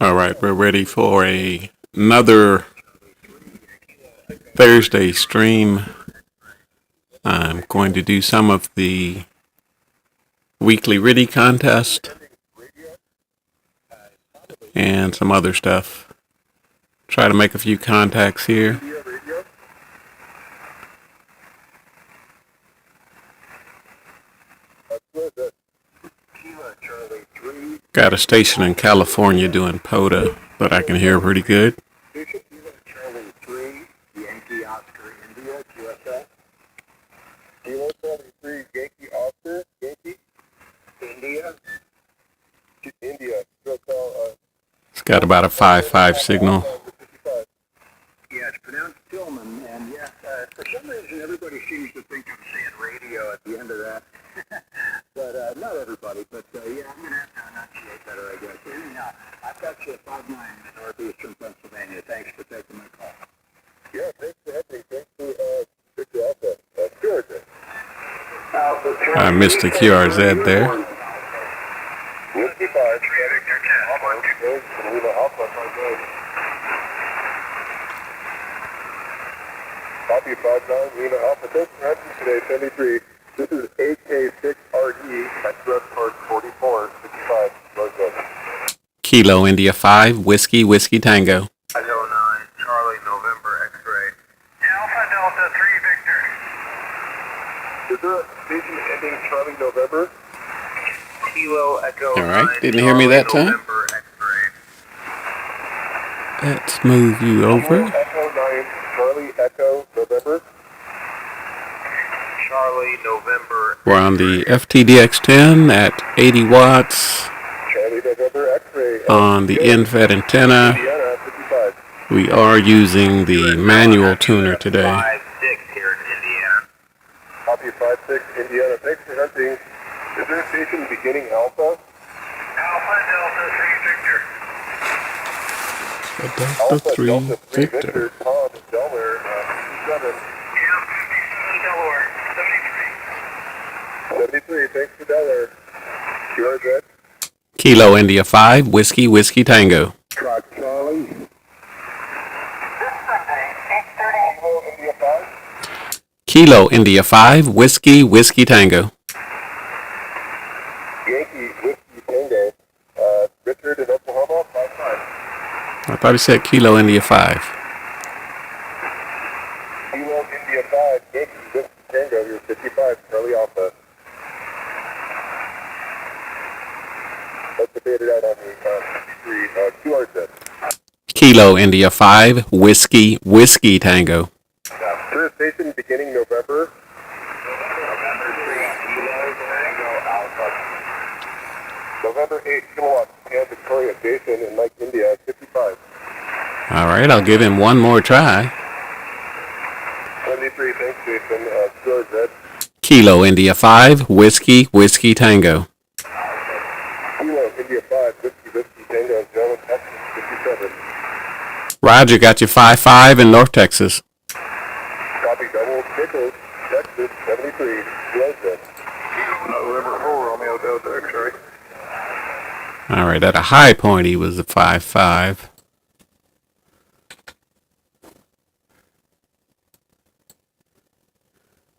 All right, we're ready for another Thursday stream. I'm going to do some of the weekly RTTY contest and some other stuff. Try to make a few contacts here. Got a station in California doing pota that I can hear pretty good. Charlie 3, Yankee Oscar India, USA. Kilo Charlie 3, Yankee Oscar, Yankee, India. India. It's got about a 5.5 signal. Yeah, it's pronounced Tillman, and yes, for some reason everybody seems to think I'm saying radio at the end of that. But not everybody, but yeah, I'm going to have to enunciate better, I guess. Anyhow, I've got you at 5-9 in northeastern Pennsylvania. Thanks for taking my call. Yeah, thanks for having me. Thanks for Victor Alpha. QRZ. I missed the QRZ there. Whiskey 5, Victor 10. Copy 5-9, Lima Alpha. Thanks for having me today, 73. This is AK6RE, express card 4465, Rosewood. Kilo India 5, Whiskey Tango. 9, Charlie November X-ray. Alpha Delta 3 Victor. Is there a station ending Charlie November? Kilo Echo. All right, didn't hear me that time. November X-ray. Let's move you over. Echo 9, Charlie Echo November. Charlie November. We're on the FTDX10 at 80 watts Charlie November X-ray. on the endfed antenna. Indiana 55. We are using the manual tuner today. 5-6 here in Indiana. Copy 5-6 Indiana. Thanks for hunting. Is there a station beginning Alpha? Alpha Delta 3 Victor. Delta 3 Victor. Tom, Delaware, 57. Yeah, 57 Delaware, 73. 73, thanks for Delaware. QRZ. Kilo India 5, Whiskey Tango. Truck Charlie. Kilo India 5, Whiskey Tango. Yankee Whiskey Tango. Richard in Oklahoma, 5-5. I thought he said Kilo India 5. Kilo India 5, Yankee Whiskey Tango, you're 55, Charlie Alpha. Let's debate it out on the 53 QRZ. Kilo India 5, Whiskey Tango. Through station beginning November. November 3, Kilo Tango Alpha. November 8, kilowatts, and Victoria Jason in Lake India, 55. All right, I'll give him one more try. 73, thanks Jason, QRZ. Kilo India 5, Whiskey Tango. Kilo India 5, Whiskey Tango, Joe, Texas, 57. Roger, got you 5-5 in North Texas. Copy double Nichols, Texas, 73, QRZ. River 4, Romeo Delta X-ray. All right, at a high point, he was a 5-5.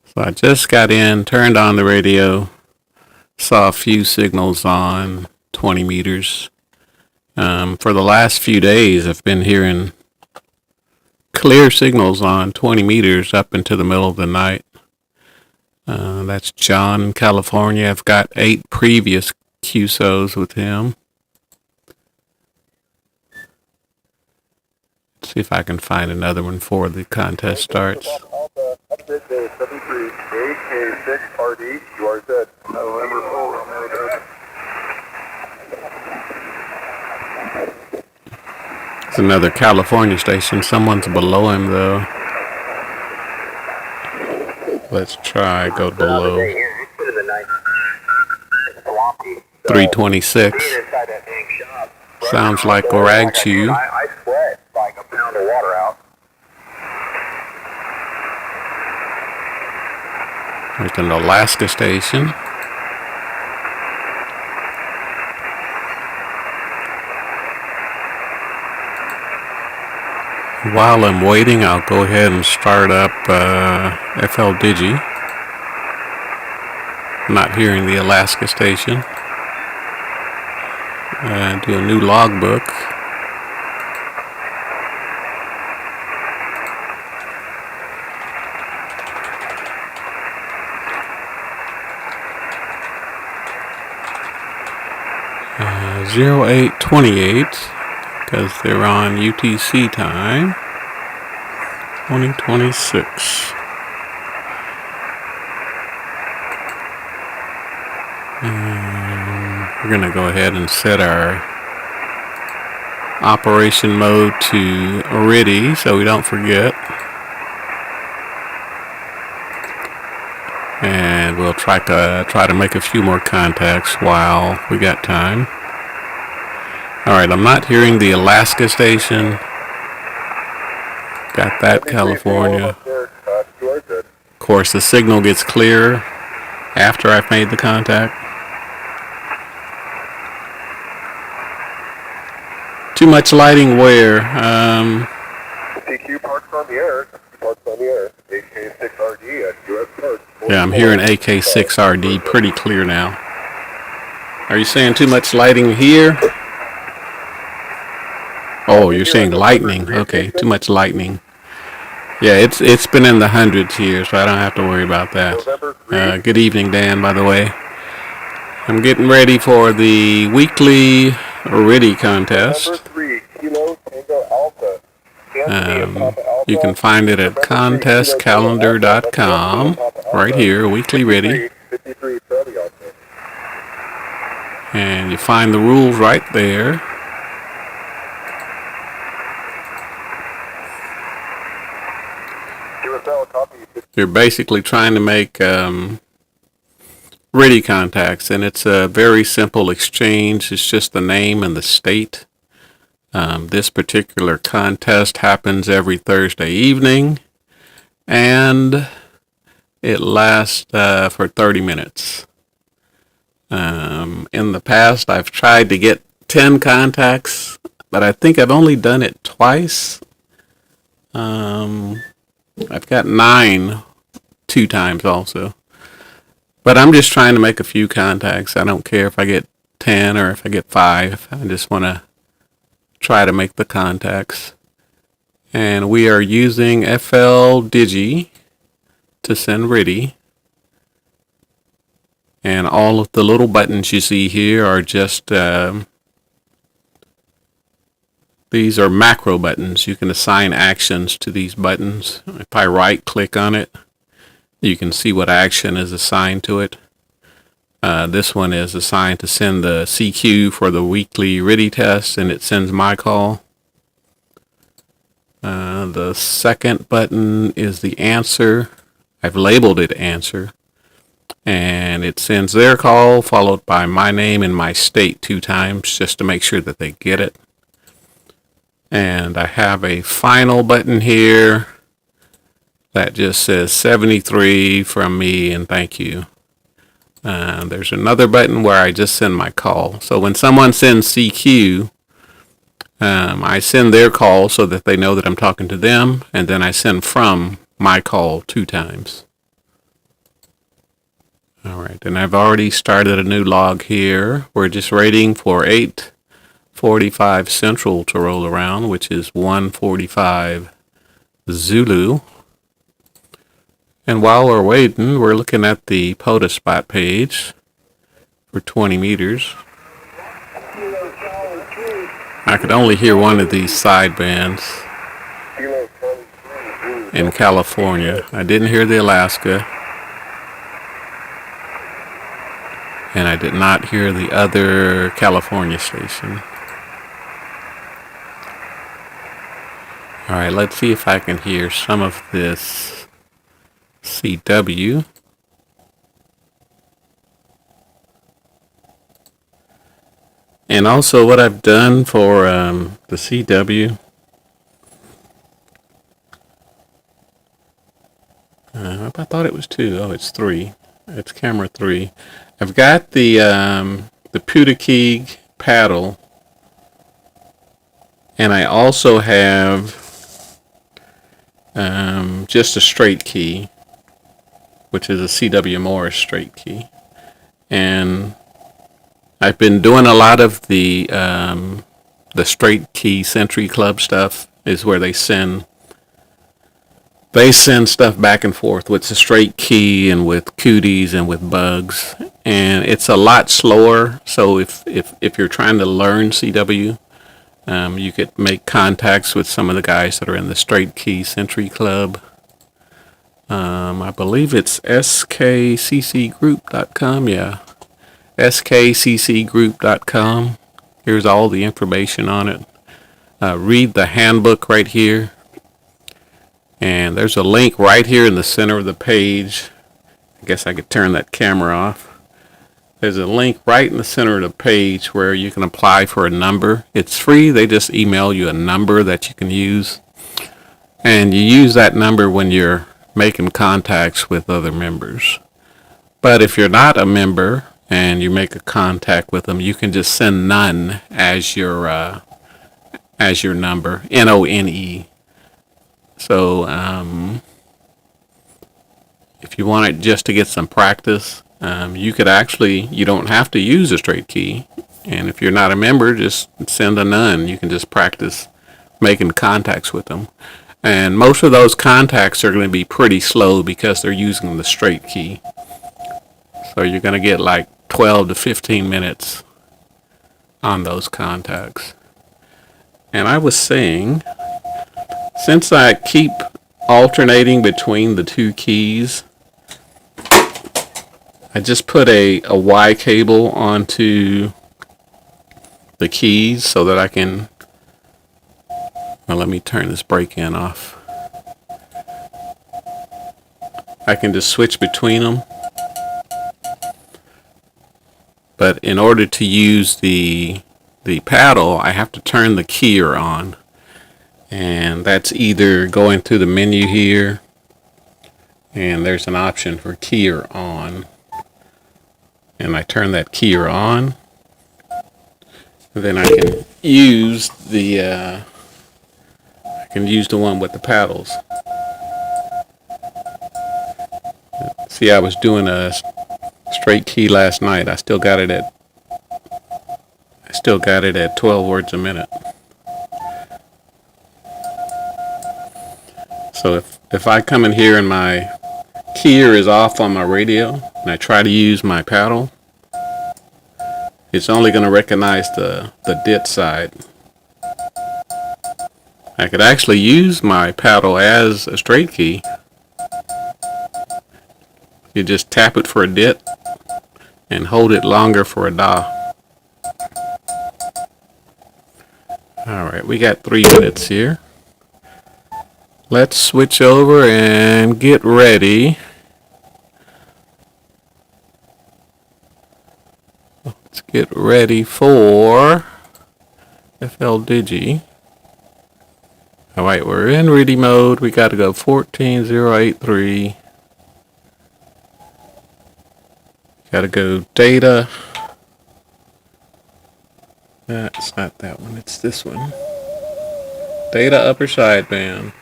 So I just got in, turned on the radio, saw a few signals on 20 meters. For the last few days, I've been hearing clear signals on 20 meters up into the middle of the night. That's John, California. I've got 8 previous QSOs with him. See if I can find another one before the contest starts. AK6RD, QRZ. November 4, Romeo It's another California station. Someone's below him though. Let's try go below. 326. Sounds like RTTY. I sweat like a pound of water out. There's an Alaska station. While I'm waiting, I'll go ahead and start up FLDIGI. Not hearing the Alaska station. Do a new logbook. Uh, 0828, because they're on UTC time. 2026. We're going to go ahead and set our operation mode to RTTY so we don't forget. And we'll try to make a few more contacts while we got time. Alright, I'm not hearing the Alaska station. Got that, California. Of course, the signal gets clearer after I've made the contact. Too much lighting where? CQ parts on the air. AK6RD at US Park. Yeah, I'm hearing AK6RD pretty clear now. Are you saying too much lighting here? Oh, you're saying lightning. Okay, too much lightning. Yeah, it's been in the hundreds here, so I don't have to worry about that. Good evening, Dan, by the way. I'm getting ready for the weekly RTTY contest. You can find it at contestcalendar.com, right here, weekly RTTY. And you find the rules right there. You're basically trying to make RTTY contacts, and it's a very simple exchange. It's just the name and the state. This particular contest happens every Thursday evening, and it lasts for 30 minutes. In the past, I've tried to get 10 contacts, but I think I've only done it twice. I've got 9 2 times also. But I'm just trying to make a few contacts. I don't care if I get 10 or if I get 5. I just want to try to make the contacts. And we are using FLDIGI to send RTTY. And all of the little buttons you see here are just, these are macro buttons. You can assign actions to these buttons. If I right click on it, you can see what action is assigned to it. This one is assigned to send the CQ for the weekly RTTY test, and it sends my call. The second button is the answer. I've labeled it answer. And it sends their call followed by my name and my state 2 times just to make sure that they get it. And I have a final button here that just says 73 from me and thank you. There's another button where I just send my call. So when someone sends CQ, I send their call so that they know that I'm talking to them, and then I send from my call 2 times. All right, and I've already started a new log here. We're just waiting for 8:45 Central to roll around, which is 1:45 Zulu. And while we're waiting, we're looking at the pota spot page for 20 meters. I could only hear one of these sidebands in California. I didn't hear the Alaska. And I did not hear the other California station. All right, let's see if I can hear some of this CW. And also what I've done for the CW, I thought it was 2. Oh, it's 3. It's camera 3. I've got the POTA paddle, and I also have just a straight key, which is a CW Morris straight key. And I've been doing a lot of the straight key Century Club stuff, is where they send stuff back and forth with the straight key and with cooties and with bugs, and it's a lot slower. So if you're trying to learn CW, you could make contacts with some of the guys that are in the straight key Century Club. I believe it's skccgroup.com. Yeah, skccgroup.com. Here's all the information on it. Read the handbook right here. And there's a link right here in the center of the page. I guess I could turn that camera off. There's a link right in the center of the page where you can apply for a number. It's free. They just email you a number that you can use. And you use that number when you're making contacts with other members. But if you're not a member and you make a contact with them, you can just send none as your number, NONE. So if you want it just to get some practice, you don't have to use a straight key. And if you're not a member, just send a none. You can just practice making contacts with them. And most of those contacts are going to be pretty slow because they're using the straight key. So you're going to get like 12 to 15 minutes on those contacts. And I was saying, since I keep alternating between the 2 keys, I just put a Y cable onto the keys so that I can, well, let me turn this break-in off. I can just switch between them. But in order to use the paddle, I have to turn the keyer on. And that's either going to the menu here, and there's an option for keyer on. And I turn that keyer on. And then I can use the one with the paddles. See, I was doing a straight key last night. I still got it at 12 words a minute. So if I come in here and my keyer is off on my radio and I try to use my paddle, it's only going to recognize the DIT side. I could actually use my paddle as a straight key. You just tap it for a DIT and hold it longer for a DA. Alright, we got 3 minutes here. Let's switch over and get ready. Let's get ready for FLDIGI. Alright, we're in ready mode. We got to go 14083. Got to go data. That's not that one, it's this one. Data upper sideband.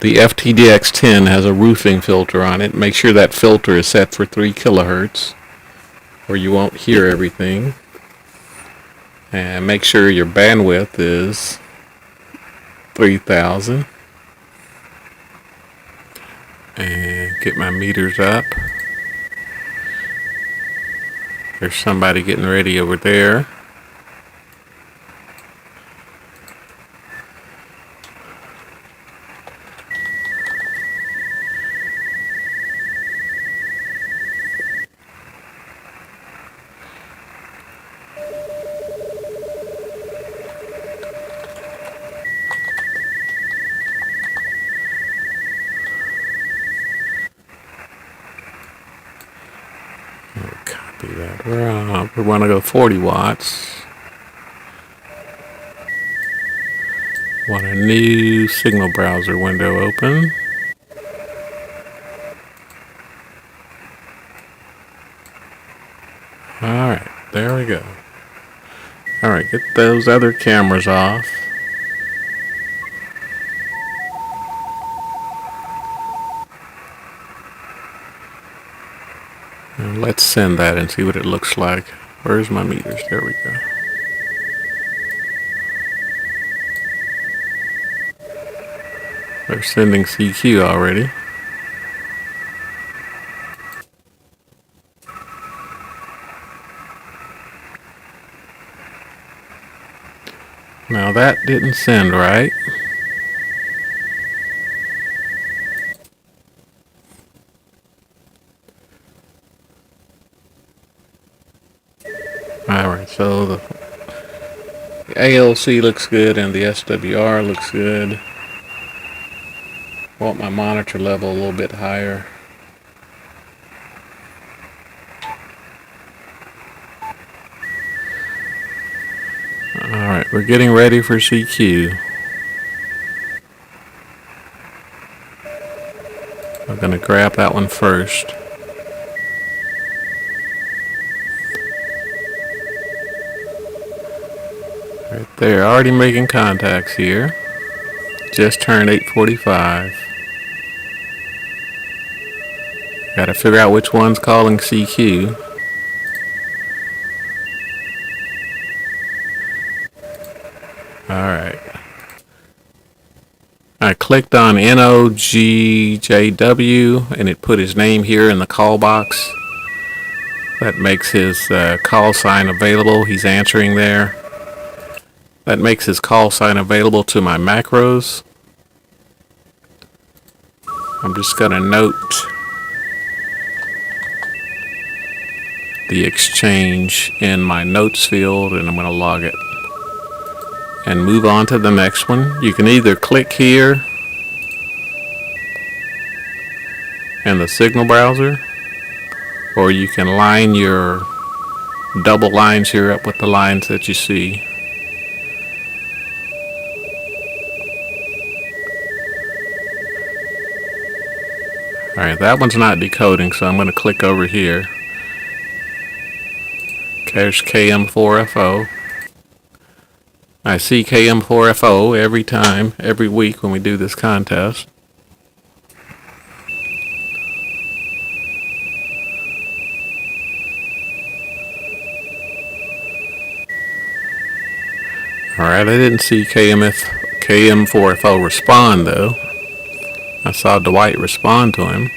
The FTDX10 has a roofing filter on it. Make sure that filter is set for 3 kilohertz or you won't hear everything. And make sure your bandwidth is 3000. And get my meters up. There's somebody getting ready over there. We want to go 40 watts. Want a new signal browser window open. Alright, there we go. Alright, get those other cameras off. And let's send that and see what it looks like. Where's my meters? There we go. They're sending CQ already. Now that didn't send right. Alright, so the ALC looks good and the SWR looks good. I want my monitor level a little bit higher. Alright, we're getting ready for CQ. I'm going to grab that one first. Right there, already making contacts here. Just turned 8:45. Got to figure out which one's calling CQ. Alright. I clicked on NOGJW and it put his name here in the call box. That makes his call sign available. He's answering there. That makes his call sign available to my macros. I'm just going to note the exchange in my notes field and I'm going to log it. And move on to the next one. You can either click here in the signal browser, or you can line your double lines here up with the lines that you see. Alright, that one's not decoding, so I'm going to click over here. There's KM4FO. I see KM4FO every time, every week when we do this contest. Alright, I didn't see KM4FO respond though. I saw Dwight respond to him.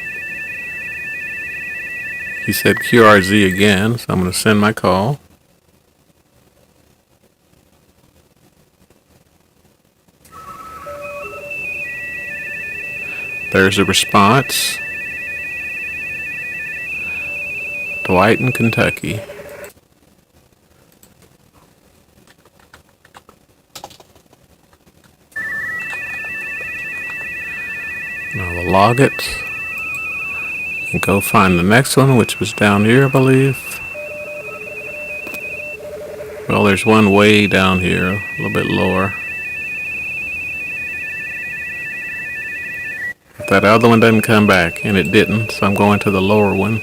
He said QRZ again, so I'm going to send my call. There's a response. Dwight in Kentucky. Now we'll log it and go find the next one, which was down here, I believe. Well, there's one way down here, a little bit lower. If that other one doesn't come back, and it didn't, so I'm going to the lower one.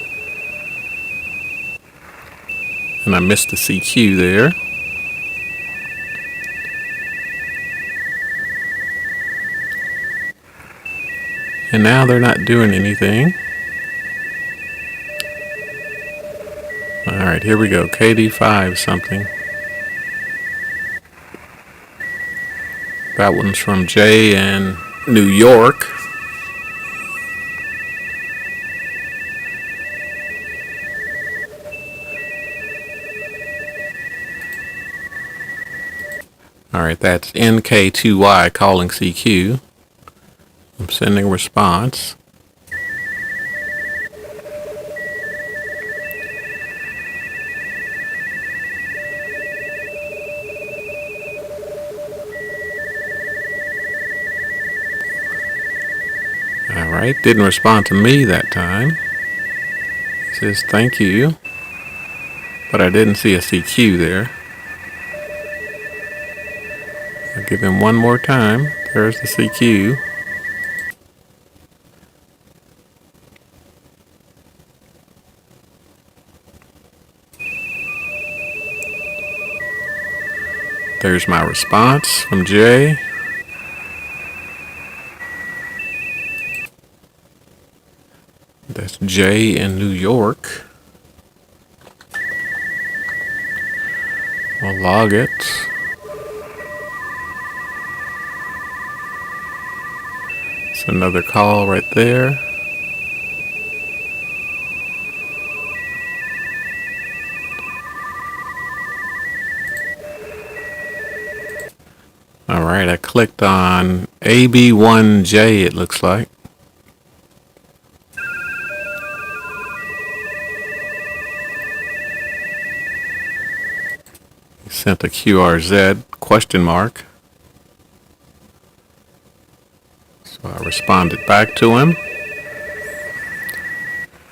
And I missed the CQ there. And now they're not doing anything. Alright, here we go. KD5 something. That one's from Jay in New York. Alright, that's NK2Y calling CQ. I'm sending a response. Alright, didn't respond to me that time. He says thank you. but I didn't see a CQ there. I'll give him one more time. There's the CQ. There's my response from Jay. That's Jay in New York. I'll log it. It's another call right there. Alright, I clicked on AB1J, it looks like. He sent a QRZ question mark. So I responded back to him.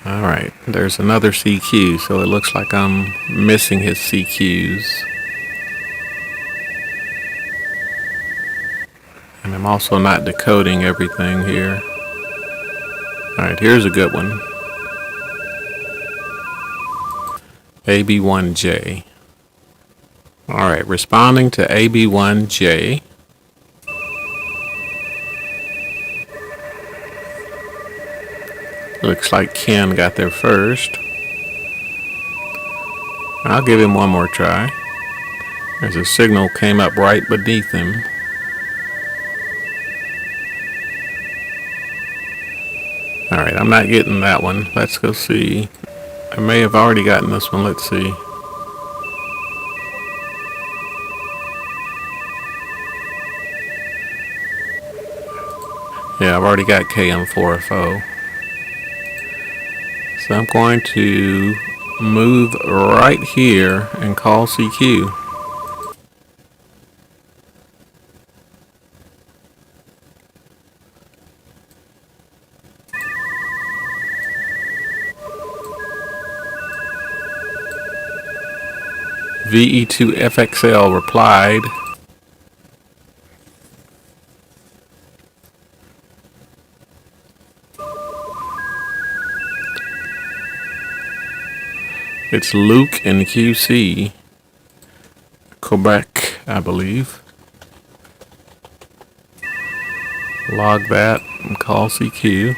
Alright, there's another CQ, so it looks like I'm missing his CQs. And I'm also not decoding everything here. Alright, here's a good one. AB1J. Alright, responding to AB1J. Looks like Ken got there first. I'll give him one more try. There's a signal came up right beneath him. Alright, I'm not getting that one. Let's go see. I may have already gotten this one. Let's see. Yeah, I've already got KM4FO. So I'm going to move right here and call CQ. VE2FXL replied. It's Luke in QC, Quebec, I believe. Log that and call CQ.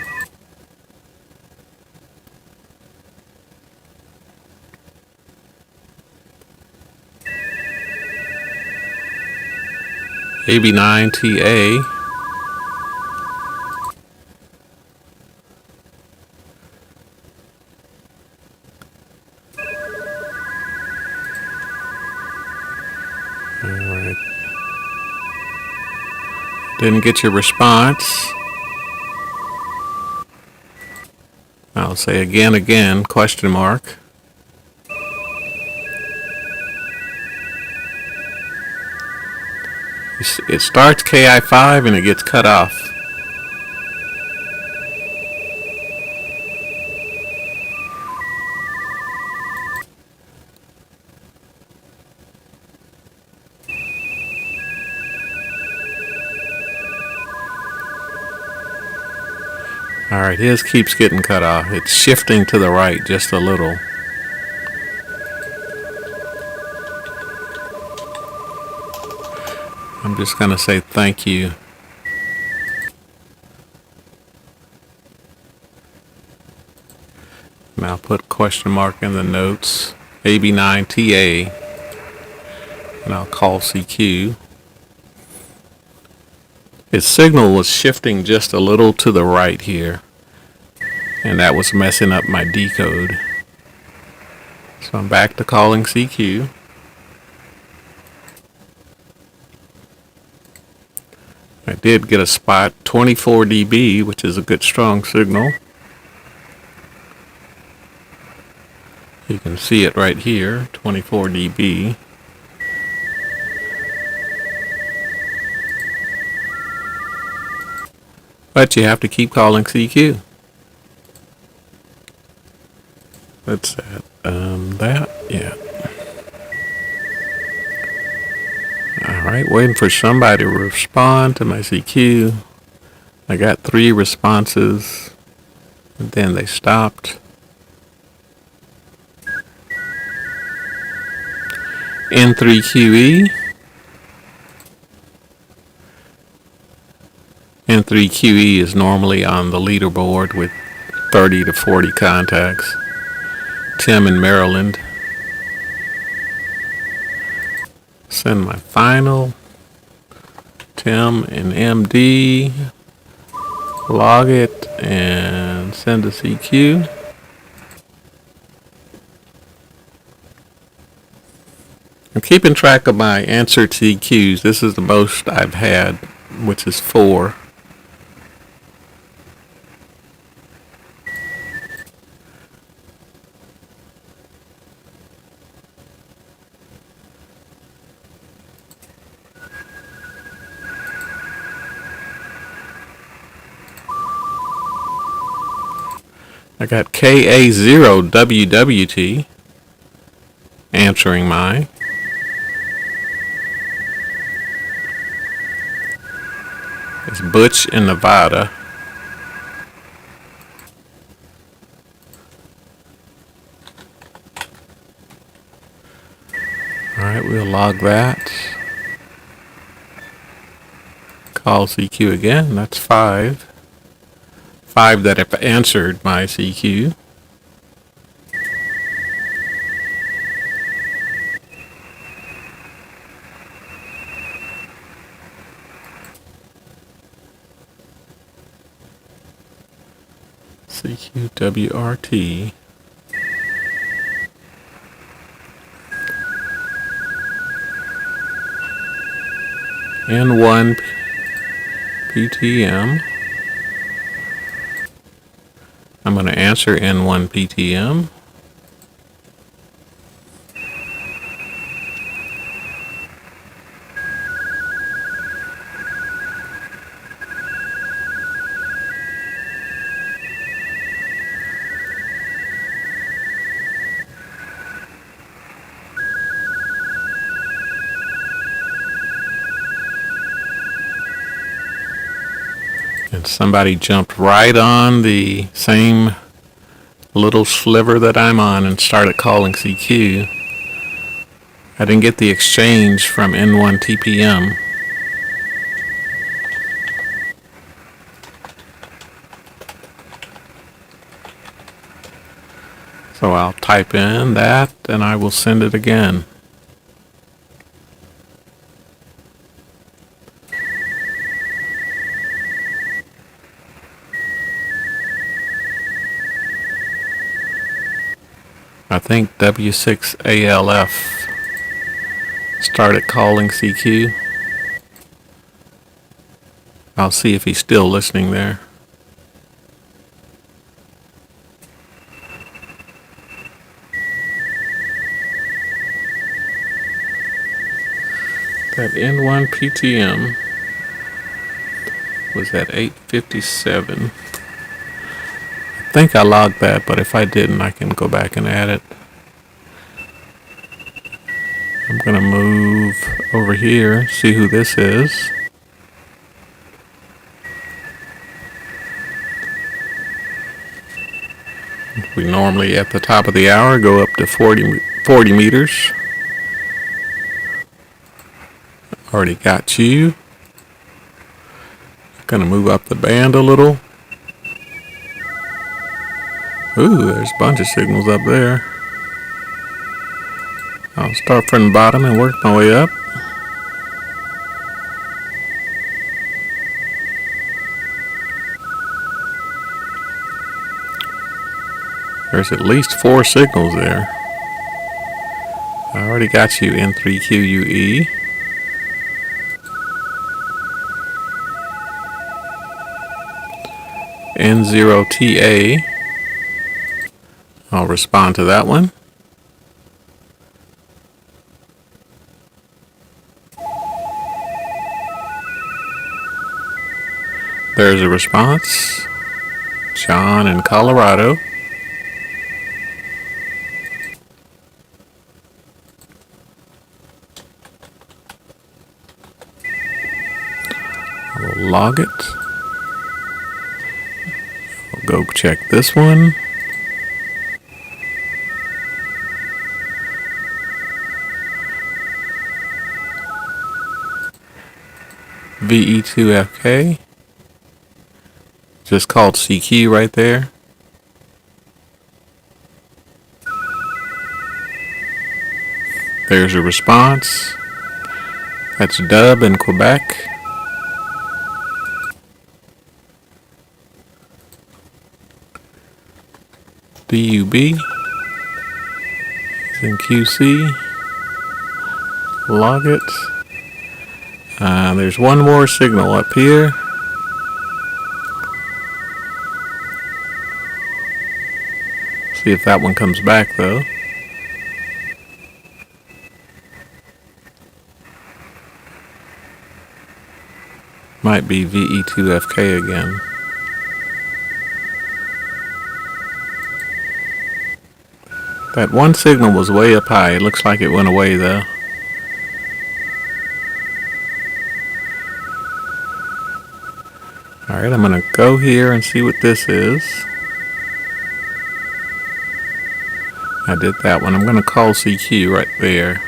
AB9TA. Alright. Didn't get your response. I'll say again, question mark. It starts KI5 and it gets cut off. Alright, his keeps getting cut off. It's shifting to the right just a little. I'm just going to say thank you. And I'll put question mark in the notes. AB9TA. And I'll call CQ. His signal was shifting just a little to the right here. And that was messing up my decode. So I'm back to calling CQ. I did get a spot, 24 dB, which is a good strong signal. You can see it right here, 24 dB. But you have to keep calling CQ. That's that. Yeah. Alright, waiting for somebody to respond to my CQ. I got 3 responses, and then they stopped. N3QE. N3QE is normally on the leaderboard with 30 to 40 contacts. Tim in Maryland. Send my final. Tim in MD. Log it and send a CQ. I'm keeping track of my answer CQs. This is the most I've had, which is 4. I got KA0WWT answering mine. It's Butch in Nevada. Alright, we'll log that. Call CQ again. That's 5. 5 that have answered my CQ. CQWRT. N1 PTM. I'm going to answer N1 PTM. And somebody jumped right on the same little sliver that I'm on and started calling CQ. I didn't get the exchange from N1 TPM. So I'll type in that and I will send it again. I think W6ALF started calling CQ. I'll see if he's still listening there. That N1 PTM was at 8:57. I think I logged that, but if I didn't, I can go back and add it. I'm gonna move over here, see who this is. We normally at the top of the hour go up to 40 meters. Already got you. Gonna move up the band a little. Ooh, there's a bunch of signals up there. I'll start from the bottom and work my way up. There's at least 4 signals there. I already got you N3QUE. N0TA. I'll respond to that one. There's a response. John in Colorado. log it. We'll go check this one. VE2FK. Just called CQ right there. There's a response. That's Dub in Quebec. DUB is in QC. Log it. There's one more signal up here. See if that one comes back though. Might be VE2FK again. That one signal was way up high. It looks like it went away though. Alright, I'm going to go here and see what this is. I did that one. I'm going to call CQ right there.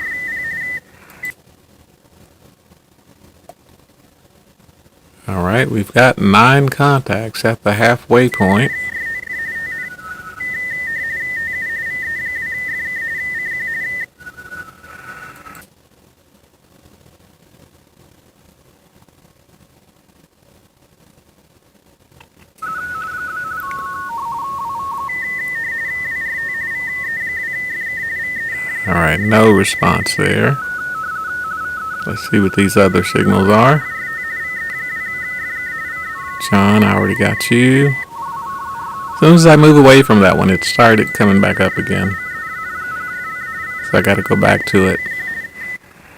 Alright, we've got 9 contacts at the halfway point. Alright, no response there. Let's see what these other signals are. John, I already got you. As soon as I move away from that one, it started coming back up again. So I got to go back to it.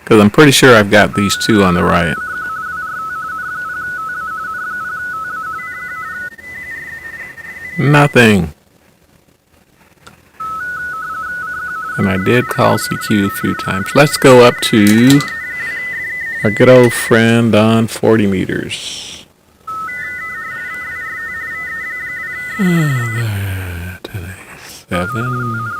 Because I'm pretty sure I've got these 2 on the right. Nothing. And I did call CQ a few times. Let's go up to our good old friend on 40 meters. There, today, 7.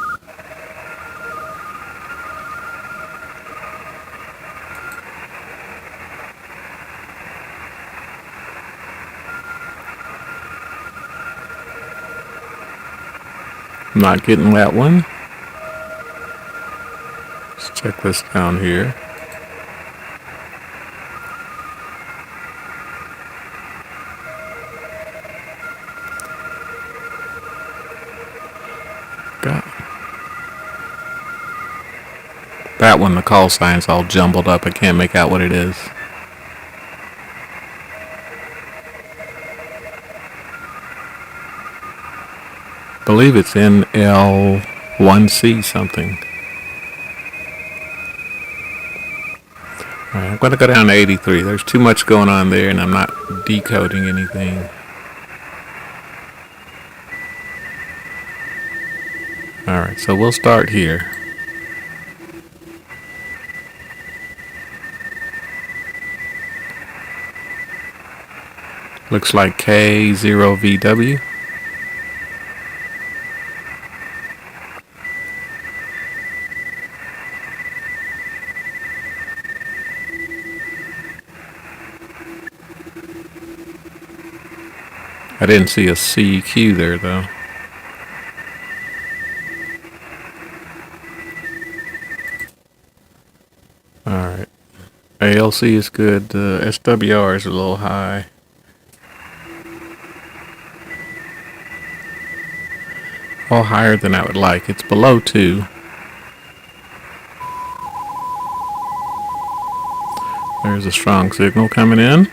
I'm not getting that one. Let's check this down here. That one, the call sign's all jumbled up. I can't make out what it is. I believe it's NL1C something. Alright, I'm going to go down to 83. There's too much going on there and I'm not decoding anything. Alright, so we'll start here. Looks like K0VW. I didn't see a CQ there though. Alright. ALC is good. SWR is a little high. All higher than I would like. It's below 2. There's a strong signal coming in.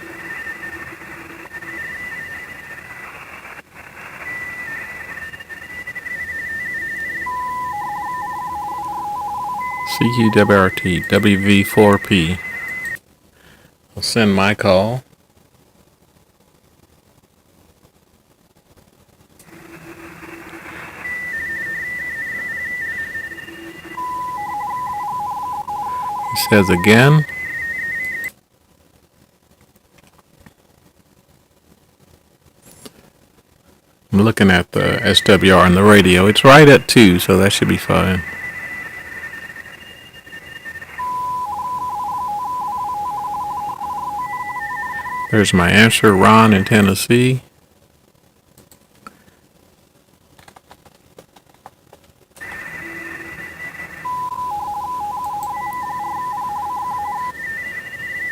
CQWRT, WV4P. I'll send my call. It says again. I'm looking at the SWR on the radio. It's right at 2, so that should be fine. There's my answer, Ron in Tennessee.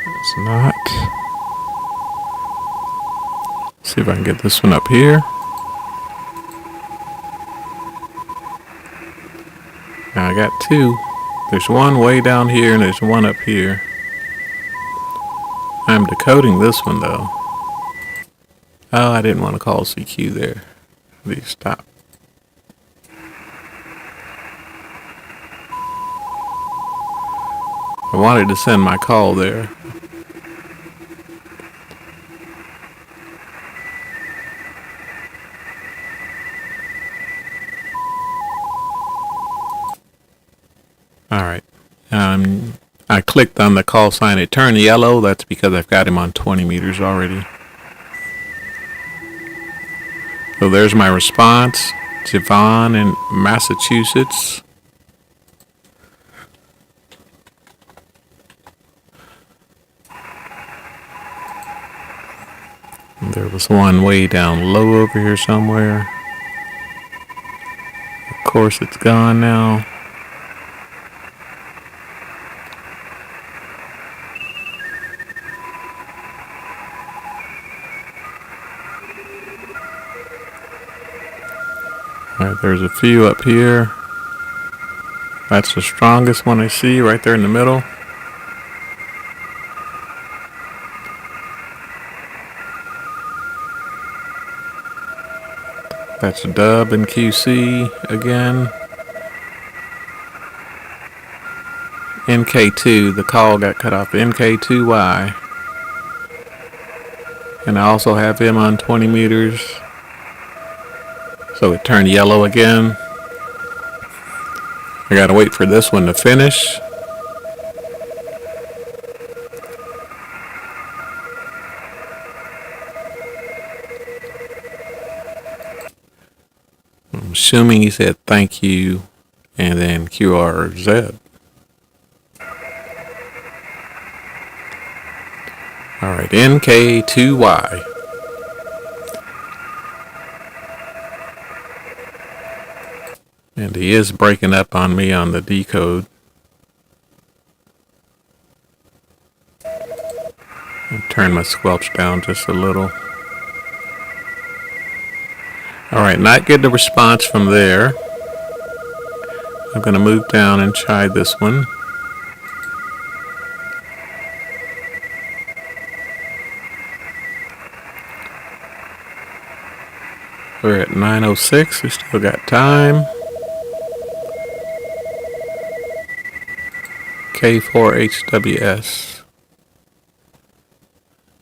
It's not. See if I can get this one up here. Now I got 2. There's one way down here and there's one up here. I'm decoding this one though. Oh, I didn't want to call CQ there. Please stop. I wanted to send my call there. Alright. I clicked on the call sign. It turned yellow. That's because I've got him on 20 meters already. So there's my response. Javon in Massachusetts. And there was one way down low over here somewhere. Of course, it's gone now. Alright, there's a few up here. That's the strongest one I see right there in the middle. That's Dub and QC again. NK2, the call got cut off. NK2Y. And I also have him on 20 meters. So it turned yellow again. I gotta wait for this one to finish. I'm assuming he said thank you and then QRZ. Alright, NK2Y. And he is breaking up on me on the decode. I'll turn my squelch down just a little. Alright, not getting a response from there. I'm going to move down and try this one. We're at 9:06, we still got time. K4HWS.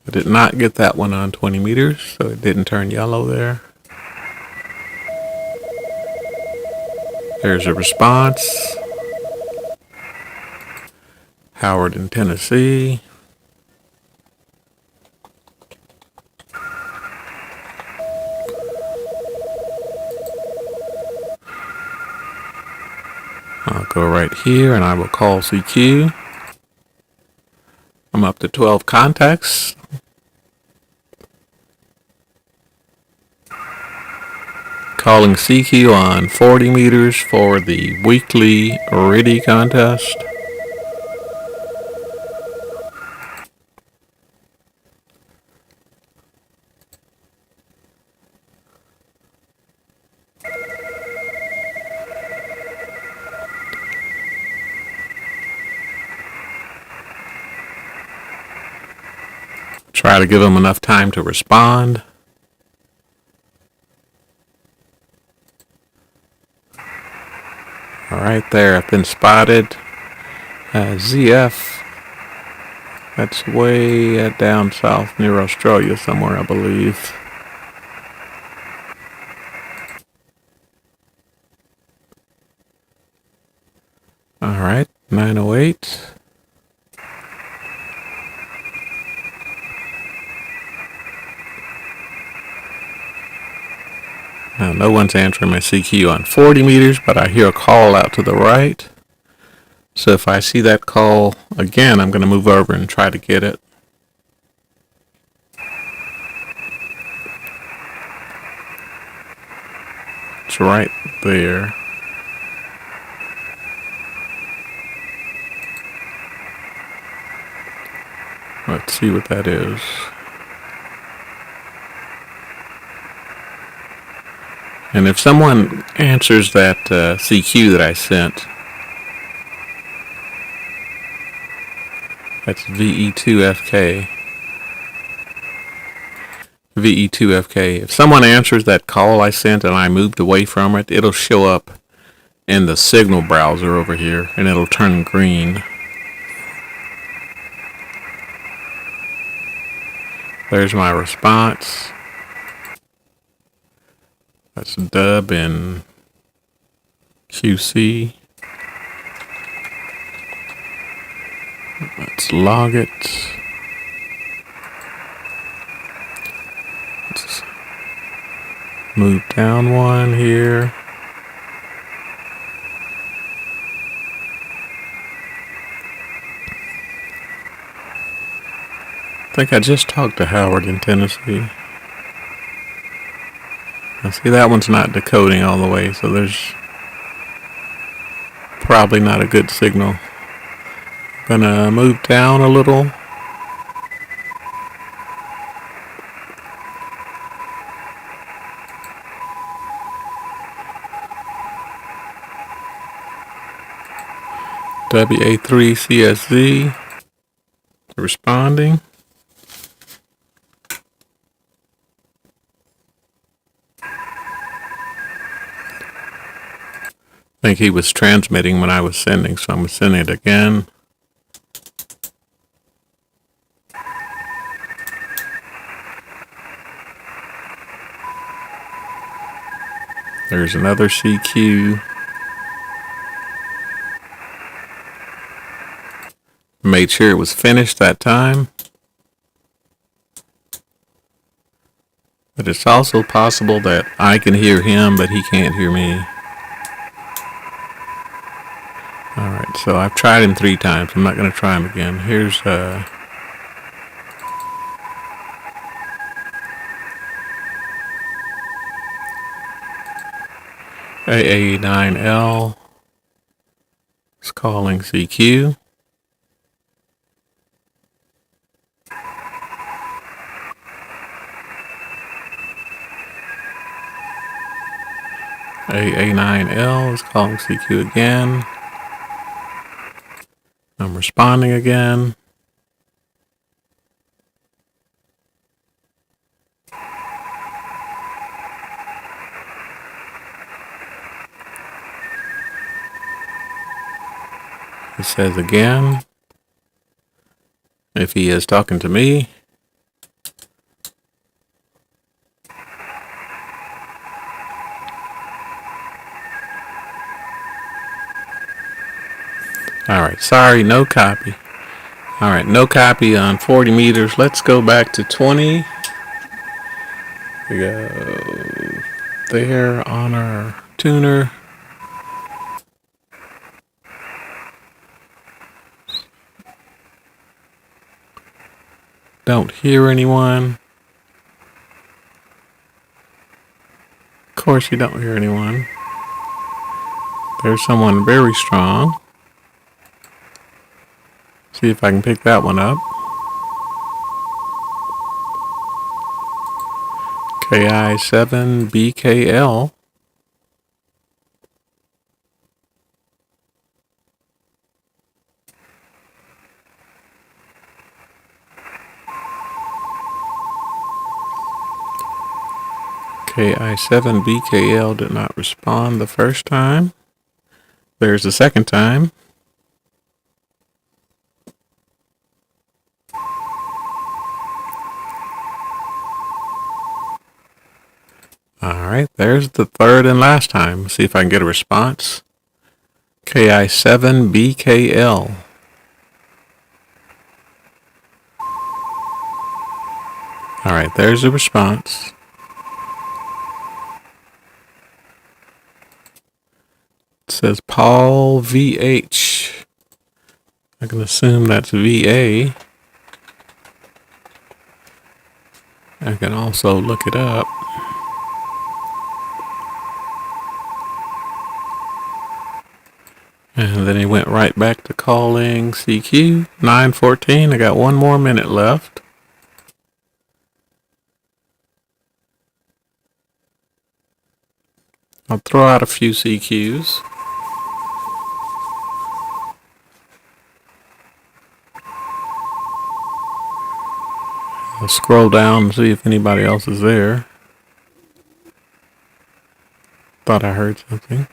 I did not get that one on 20 meters, so it didn't turn yellow there. There's a response. Howard in Tennessee. I'll go right here and I will call CQ. I'm up to 12 contacts. Calling CQ on 40 meters for the weekly RTTY contest. Try to give them enough time to respond. All right, there, I've been spotted. ZF, that's way down south near Australia somewhere, I believe. All right, 908. Now, no one's answering my CQ on 40 meters, but I hear a call out to the right. So if I see that call again, I'm going to move over and try to get it. It's right there. Let's see what that is. And if someone answers that CQ that I sent, that's VE2FK. VE2FK. If someone answers that call I sent and I moved away from it, it'll show up in the signal browser over here and it'll turn green. There's my response. That's dub in QC. Let's log it. Let's move down one here. I think I just talked to Howard in Tennessee. Now see, that one's not decoding all the way, so there's probably not a good signal. Gonna move down a little. WA3CSZ responding. I think he was transmitting when I was sending, so I'm sending it again. There's another CQ. Made sure it was finished that time. But it's also possible that I can hear him, but he can't hear me. Alright, so I've tried him 3 times. I'm not going to try him again. Here's AA9L. It's calling CQ. AA9L is calling CQ again. I'm responding again. It says again, if he is talking to me. Alright, sorry, no copy. Alright, no copy on 40 meters. Let's go back to 20. We go there on our tuner. Don't hear anyone. Of course you don't hear anyone. There's someone very strong. See if I can pick that one up. KI7BKL. KI7BKL did not respond the first time. There's the second time. Alright, there's the third and last time. See if I can get a response. KI7BKL. Alright, there's the response. says Paul VH. I can assume that's VA. I can also look it up. And then he went right back to calling CQ. 9:14. I got 1 more minute left. I'll throw out a few CQs. I'll scroll down and see if anybody else is there. Thought I heard something.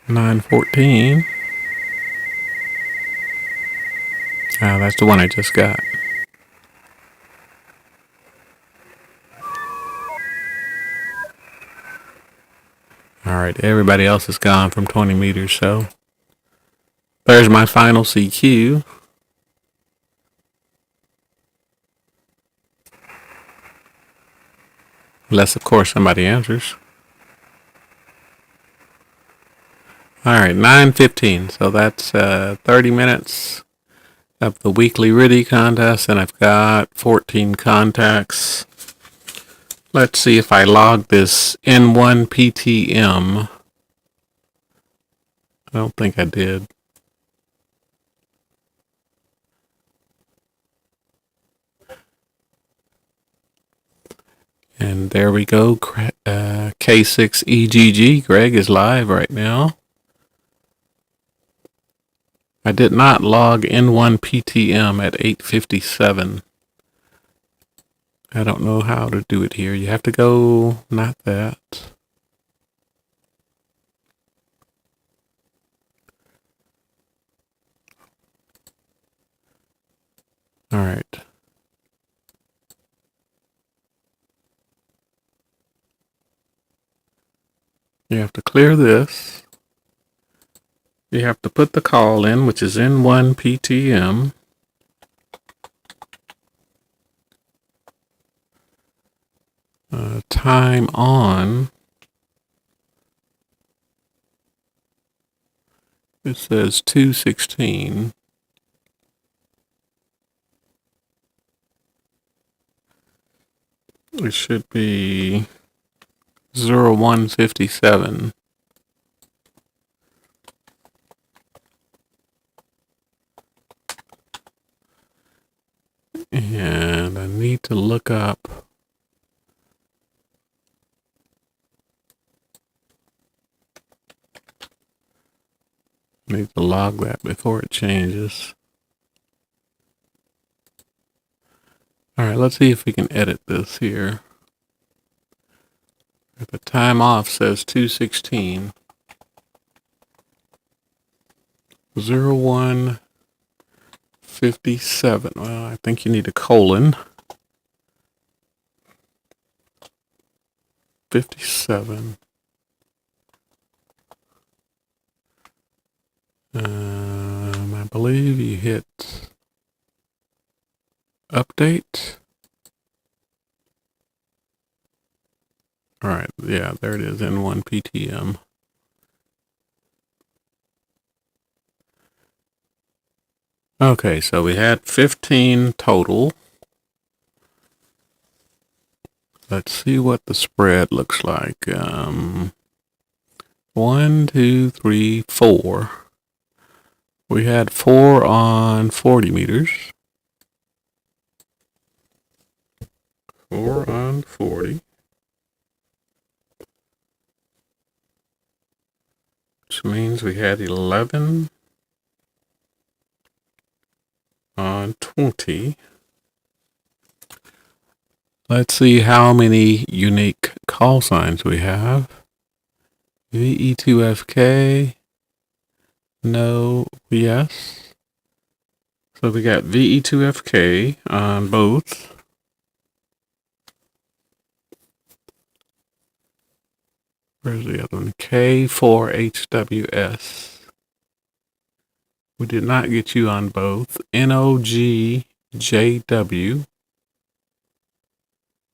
$9.14. Ah, that's the one I just got. Alright, everybody else is gone from 20 meters, so there's my final CQ. Unless, of course, somebody answers. Alright, 9:15. So that's 30 minutes of the weekly RTTY contest, and I've got 14 contacts. Let's see if I log this N1 PTM. I don't think I did. And there we go. K6EGG. Greg is live right now. I did not log N1 PTM at 8:57. I don't know how to do it here. You have to go, not that. All right. You have to clear this. You have to put the call in, which is N1 PTM. Time on. It says 2:16. It should be 01:57. And I need to look up need to log that before it changes. Alright, let's see if we can edit this here. If the time off says 2:16. 01:57. Well, I think you need a colon. 57. I believe you hit update. All right, yeah, there it is, N1 PTM. Okay, so we had 15 total. Let's see what the spread looks like. 1, 2, 3, 4. We had 4 on 40 meters. 4 on 40. Which means we had 11 on 20. Let's see how many unique call signs we have. VE2FK. No, yes. So we got VE2FK on both. Where's the other one? K4HWS. We did not get you on both. NOGJW.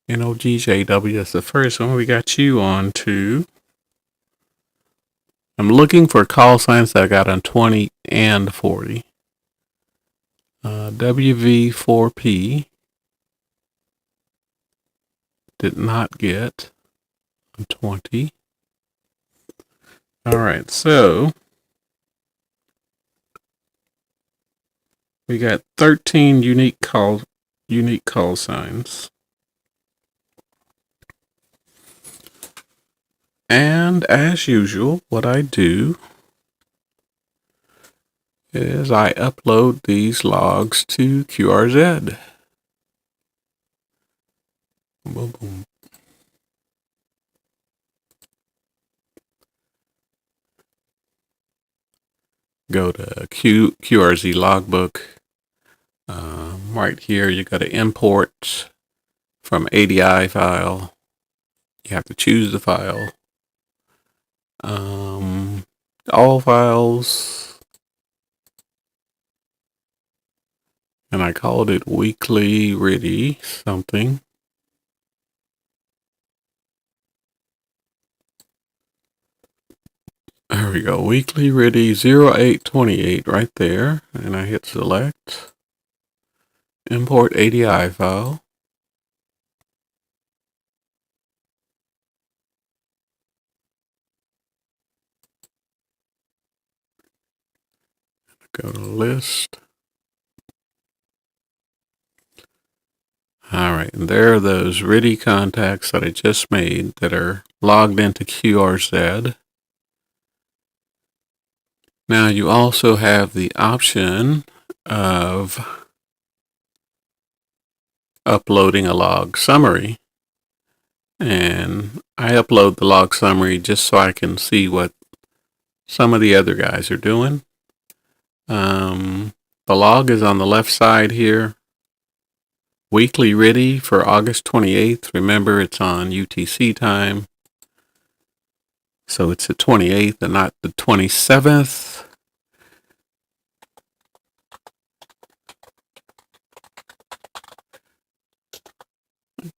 NOGJW is the first one. We got you on to. I'm looking for call signs that I got on 20 and 40. WV4P did not get on 20. All right, so we got 13 unique call signs. And as usual, what I do is I upload these logs to QRZ. Boom, boom. Go to QRZ logbook. Right here, you got to import from ADI file. You have to choose the file. All files, and I called it weekly RTTY something. There we go, weekly RTTY 0828 right there, and I hit select, import ADI file. Go to list. All right, and there are those RTTY contacts that I just made that are logged into QRZ. Now you also have the option of uploading a log summary. And I upload the log summary just so I can see what some of the other guys are doing. The log is on the left side here. Weekly RTTY for August 28th. Remember, it's on UTC time. So it's the 28th and not the 27th.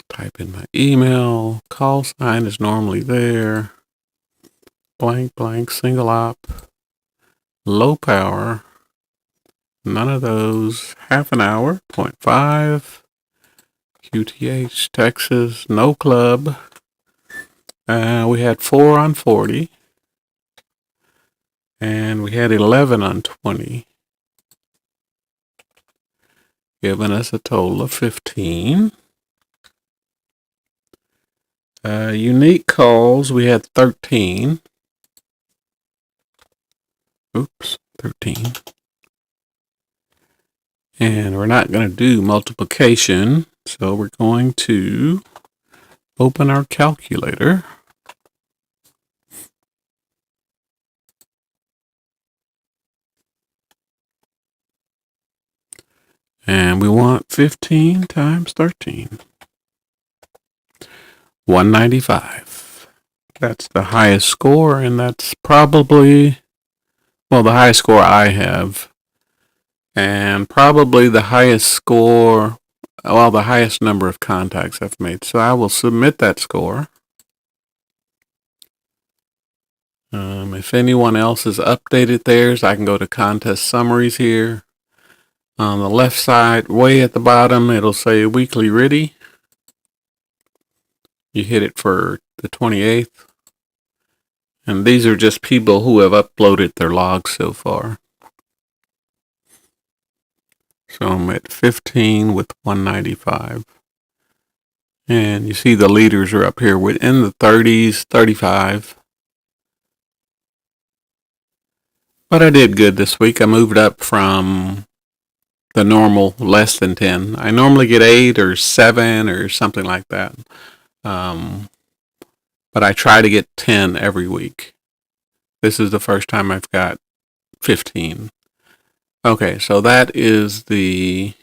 Type in my email. Call sign is normally there. Blank, blank, single op. Low power. None of those. Half an hour. 0.5. QTH, Texas. No club. We had 4 on 40. And we had 11 on 20. Giving us a total of 15. Unique calls, we had 13. Oops, 13. And we're not going to do multiplication, so we're going to open our calculator. And we want 15 times 13. 195. That's the highest score, and that's probably, well, the highest score I have. And probably the highest score, well, the highest number of contacts I've made. So I will submit that score. If anyone else has updated theirs, I can go to contest summaries here. On the left side, way at the bottom, it'll say weekly RTTY. You hit it for the 28th. And these are just people who have uploaded their logs so far. So I'm at 15 with 195. And you see the leaders are up here within the 30s, 35. But I did good this week. I moved up from the normal less than 10. I normally get 8 or 7 or something like that. But I try to get 10 every week. This is the first time I've got 15. Okay, so that is the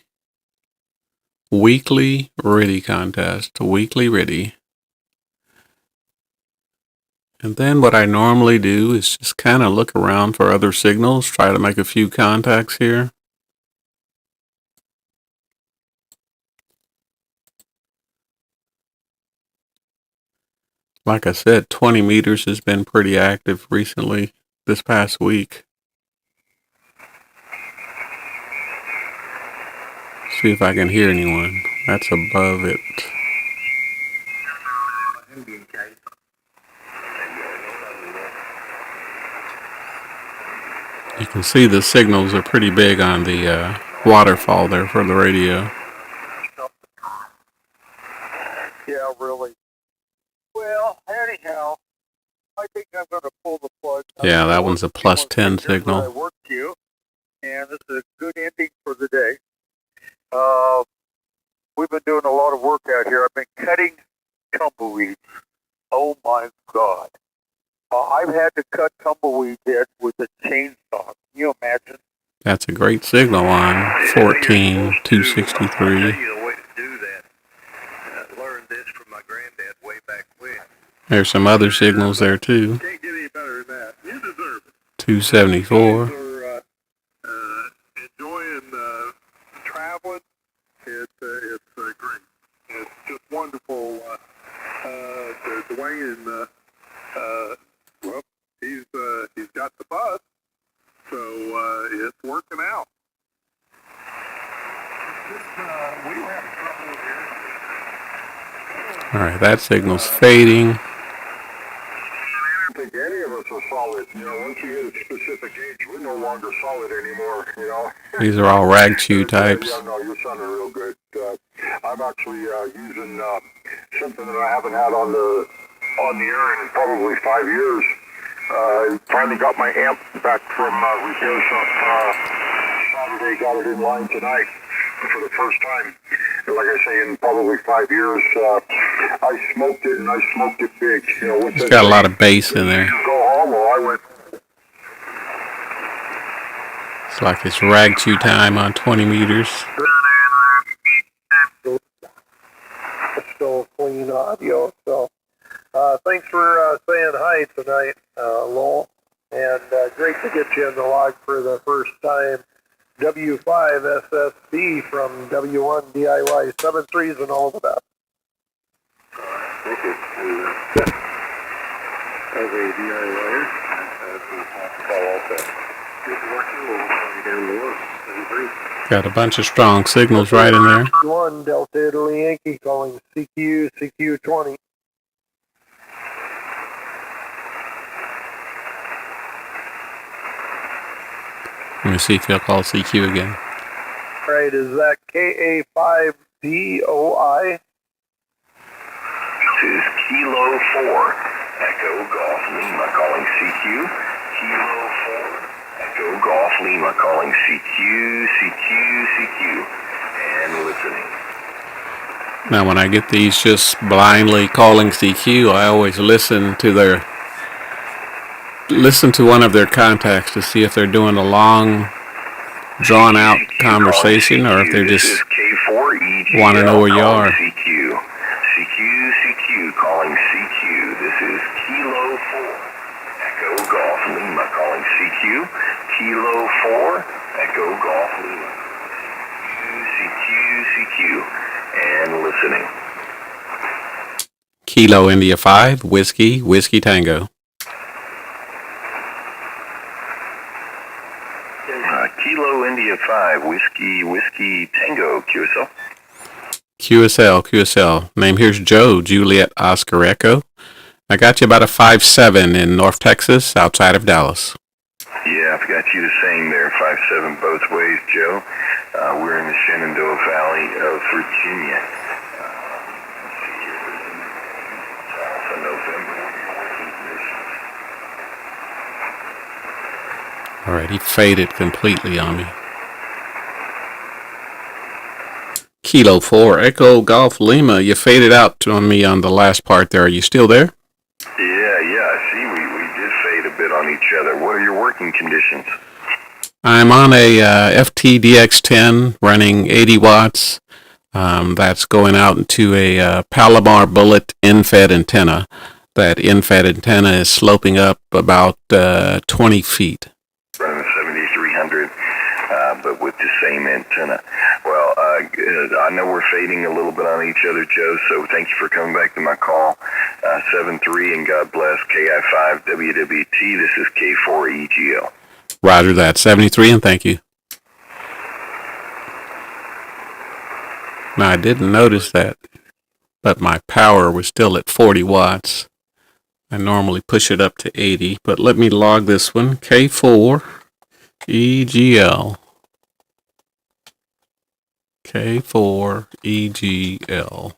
weekly RTTY contest, weekly RTTY. And then what I normally do is just kind of look around for other signals, try to make a few contacts here. Like I said, 20 meters has been pretty active recently, this past week. See if I can hear anyone. That's above it. You can see the signals are pretty big on the waterfall there for the radio. Yeah, really. Well, anyhow, I think I'm going to pull the plug. Yeah, that one's a plus 10 signal. I work you, and this is a good ending for the day. We've been doing a lot of work out here. I've been cutting tumbleweeds. Oh my God. I've had to cut tumbleweed heads with a chainsaw. Can you imagine? That's a great signal on 14263. I'll tell you the way to do that. I learned this from my granddad way back when. There's some other signals there too. Can't get any better than that. You deserve it. 274. We're enjoying traveling. It's great. It's just wonderful. Dwayne, well, he's got the bus, so it's working out. We were having trouble here. All right, that signal's fading. I don't think any of us are solid. You know, once you hit a specific age, we're no longer solid anymore, you know. These are all rag chew types. Yeah, no, you're sounding real good. I'm actually using something that I haven't had on the air in probably 5 years. I finally got my amp back from repair shop Saturday, got it in line tonight for the first time. And like I say, in probably 5 years, I smoked it, and I smoked it big. You know, It's got a lot of bass in there. Go home, well, I went. It's like it's rag chew time on 20 meters. Still clean audio, so thanks for saying hi tonight, Lowell, and great to get you in the log for the first time. W5 SSB from W1 DIY 73s and all of that. Thank you. As a DIYer, Got a bunch of strong signals right in there. One Delta Italy Yankee calling CQ20. Let me see if he'll call CQ again. Right, is that KA5DOI? This is Kilo 4, Echo Golf Lima calling CQ. Kilo 4, Echo Golf Lima calling CQ, and listening. Now when I get these just blindly calling CQ, I always listen to one of their contacts to see if they're doing a long, drawn-out conversation or if they just want to know where you are. CQ calling CQ. This is Kilo 4, Echo Golf Lima calling CQ. Kilo 4, Echo Golf Lima. CQ, and listening. Kilo India 5, Whiskey Tango. Kilo India 5, Whiskey Tango, QSL. QSL. Name here's Joe, Juliet Oscar Echo. I got you about a 5'7" in North Texas, outside of Dallas. Yeah, I've got you the same there, 5'7" both ways, Joe. We're in the Shenandoah Valley of Virginia. For November. All right, he faded completely on me. Kilo 4, Echo Golf Lima. You faded out on me on the last part there. Are you still there? Yeah, I see we did fade a bit on each other. What are your working conditions? I'm on a FTDX10 running 80 watts. That's going out into a Palomar Bullet endfed antenna. That endfed antenna is sloping up about 20 feet. Running 7300, but with the same antenna. Well, I know we're fading a little bit on each other, Joe, so thank you for coming back to my call. 7-3, and God bless. KI5 WWT, this is K4 EGL. Roger that. 73, and thank you. Now, I didn't notice that, but my power was still at 40 watts. I normally push it up to 80, but let me log this one. K4 EGL. K4 EGL.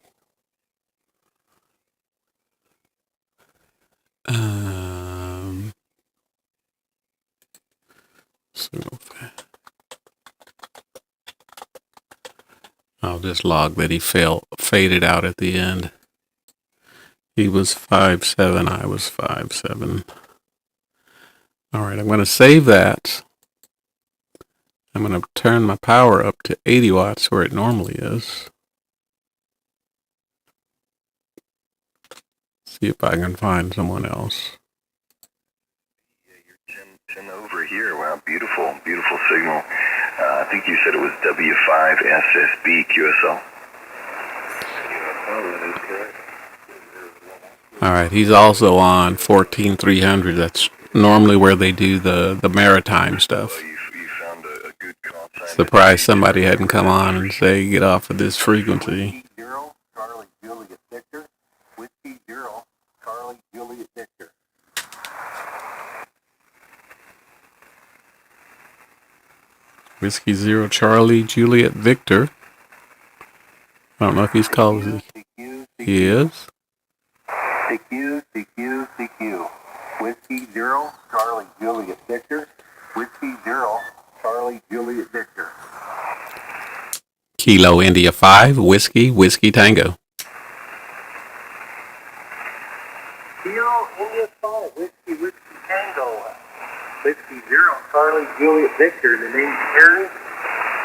I'll just log that he faded out at the end. He was 5.7, I was 5.7. All right, I'm going to save that. I'm going to turn my power up to 80 watts where it normally is. See if I can find someone else. Yeah, you're 10 over here. Wow, beautiful, beautiful signal. I think you said it was W5SSB QSL. All right, he's also on 14300. That's normally where they do the maritime stuff. You found a good call sign. Surprised somebody hadn't come on and say get off of this frequency. 0 Charlie Juliet Victor, Whiskey 0 Charlie Juliet Victor. Whiskey 0 Charlie Juliet Victor. I don't know if he's called. He is. CQ. Whiskey 0 Charlie Juliet Victor, Whiskey 0 Charlie Juliet Victor. Kilo India 5 Whiskey Tango. Kilo India 5 Whiskey Tango. Whiskey 0 Charlie Juliet Victor. The name's Harry.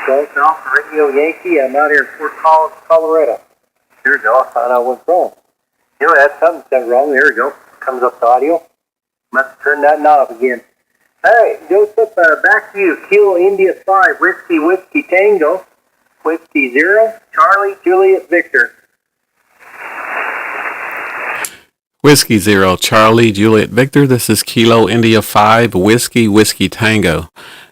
Golf Alpha Radio Yankee. I'm out here in Fort Collins, Colorado. There we go. I found out what's wrong. You know, that's something that's wrong. There we go. Comes up the audio. Must turn that knob again. All right, Joseph, back to you. Kilo India 5 Whiskey Tango. Whiskey 0 Charlie Juliet Victor. Whiskey 0 Charlie Juliet Victor. This is Kilo India 5 Whiskey Tango.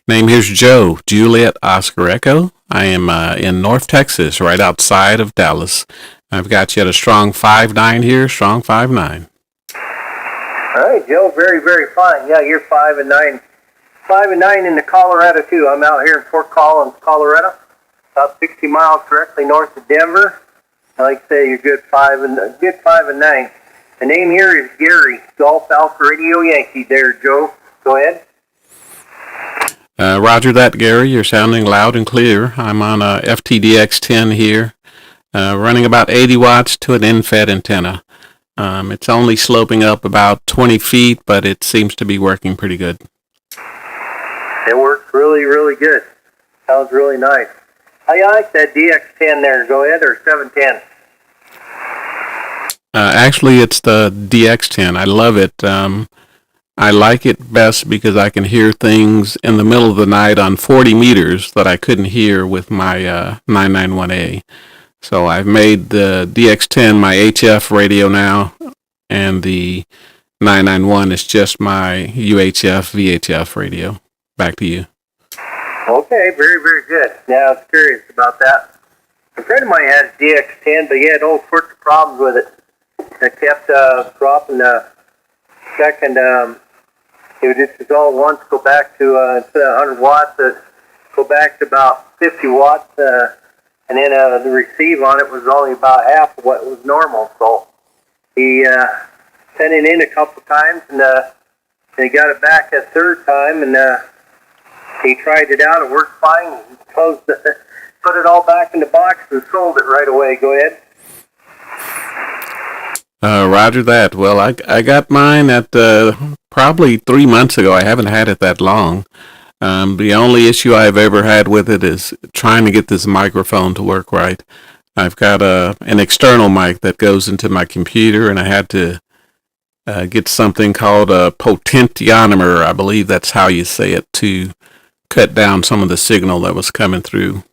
Name here's Joe Juliet Oscar Echo. I am in North Texas, right outside of Dallas. I've got you at a strong 5.9 here, strong 5.9. All right, Joe, very, very fine. Yeah, you're 5.9. 5.9 in the Colorado, too. I'm out here in Fort Collins, Colorado, about 60 miles directly north of Denver. Like I say, you're good 5.9. The name here is Gary, Golf Alpha Radio Yankee. There, Joe. Go ahead. Roger that, Gary. You're sounding loud and clear. I'm on a FTDX10 here, running about 80 watts to an endfed antenna. It's only sloping up about 20 feet, but it seems to be working pretty good. It works really, really good. Sounds really nice. How you like that DX10 there? Go ahead, or 710? Actually, it's the DX10. I love it. I like it best because I can hear things in the middle of the night on 40 meters that I couldn't hear with my 991A. So I've made the DX10 my HF radio now, and the 991 is just my UHF, VHF radio. Back to you. Okay, very, very good. Yeah, I was curious about that. A friend of mine had a DX10, but he had all sorts of problems with it. It kept dropping the second. It would just all at once go back to, instead of 100 watts, go back to about 50 watts. And then the receive on it was only about half of what was normal. So he sent it in a couple times, and he got it back a third time, and he tried it out. It worked fine. He closed it, put it all back in the box, and sold it right away. Go ahead. Roger that. Well, I got mine at probably 3 months ago. I haven't had it that long. The only issue I've ever had with it is trying to get this microphone to work right. I've got an external mic that goes into my computer, and I had to get something called a potentiometer. I believe that's how you say it, to cut down some of the signal that was coming through.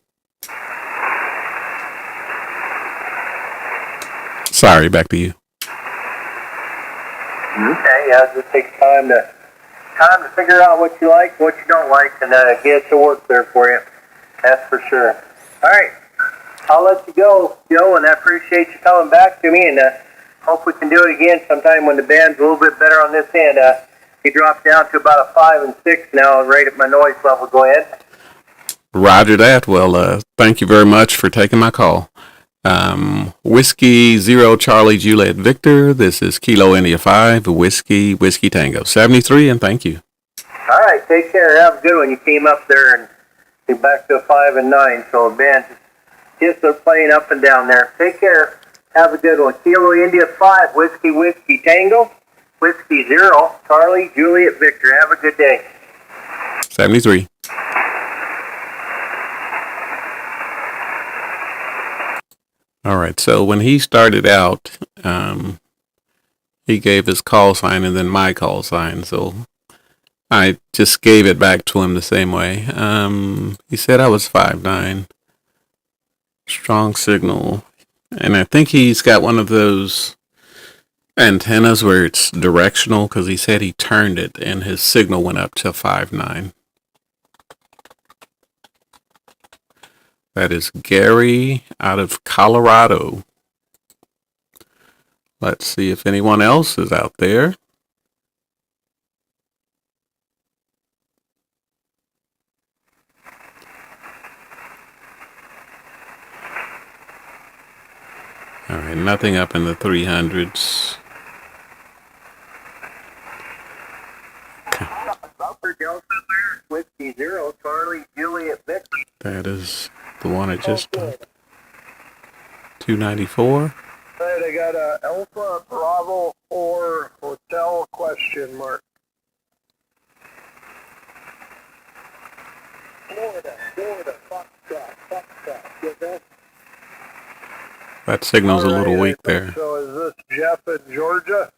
Sorry, back to you. Okay, yeah, it just takes time to figure out what you like, what you don't like, and get it to work there for you. That's for sure. All right, I'll let you go, Joe, and I appreciate you coming back to me, and hope we can do it again sometime when the band's a little bit better on this end. He dropped down to about a 5 and 6 now, right at my noise level. Go ahead. Roger that. Well, thank you very much for taking my call. Whiskey 0 Charlie Juliet Victor. This is Kilo India 5 Whiskey Tango 73, and thank you. All right, take care. Have a good one. You came up there and you're back to a 5 and 9, so the band just are playing up and down there. Take care. Have a good one. Kilo India 5 Whiskey Tango, Whiskey 0 Charlie Juliet Victor. Have a good day. 73. All right, so when he started out, he gave his call sign and then my call sign, so I just gave it back to him the same way. He said I was 5'9", strong signal, and I think he's got one of those antennas where it's directional, because he said he turned it and his signal went up to 5'9". That is Gary out of Colorado. Let's see if anyone else is out there. All right, nothing up in the 300s. Whiskey 0 Charlie Juliet Victor. That is the one I just did. 294. All right, I got a Alpha Bravo 4 Hotel question mark. Florida, Foxtrot. Get that? That signal's a little All right, weak there. So is this Jeff in Georgia?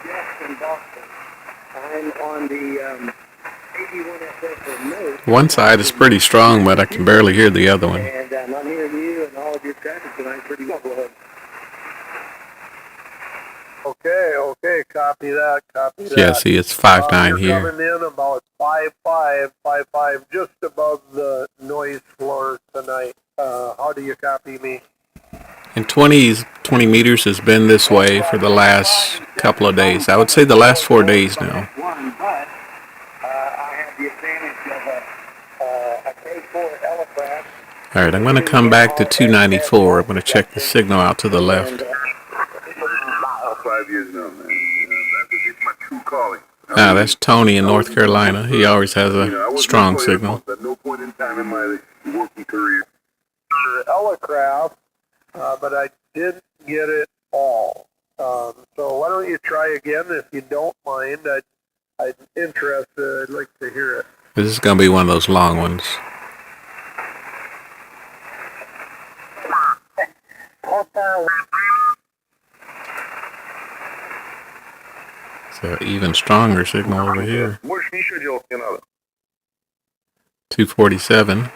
Jeff in Boston. I'm on the 81 FF note. One side is pretty strong, but I can barely hear the other one. And I'm hearing you and all of your traffic tonight pretty well. Go ahead. Okay, copy that. Yeah, see, it's 5'9" You're here. coming in about 5'5", just above the noise floor tonight. How do you copy me? And 20 meters has been this way for the last couple of days. I would say the last 4 days now. I have the advantage of a K4 Elephant. All right, I'm going to come back to 294. I'm going to check the signal out to the left. 5 years now, man. It's my true calling. That's Tony in North Carolina. He always has a strong signal. At no point in time in my working career. Elecraft, but I didn't get it all. So why don't you try again if you don't mind? I'm interested. I'd like to hear it. This is going to be one of those long ones. It's an even stronger signal over here. Больше ничего делать не надо. 247.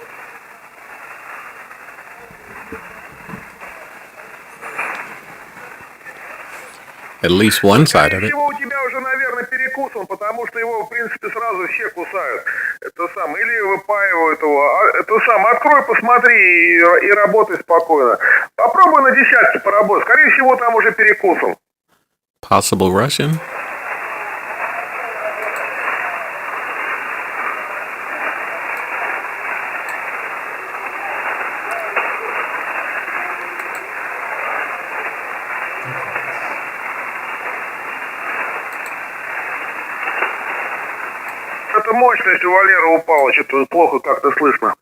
At least one side of it. Его у тебя уже, наверное, перекусан, потому что его, в принципе, сразу все кусают. Это сам, или выпаивают его. Это сам, открой, посмотри и работай спокойно. Попробуй на десятке поработать. Скорее всего, там уже перекусан. Possible Russian. Это мощность у Валеры упала, что-то плохо как-то слышно.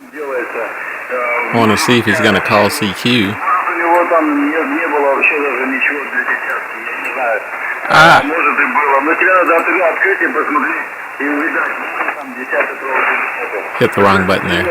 I want to see if he's going to call CQ. У него там не было вообще даже ничего для десятки, я не знаю. А. Может и было, но тебе надо открыть и посмотреть, и увидать, там десятый провод. Hit the wrong button there.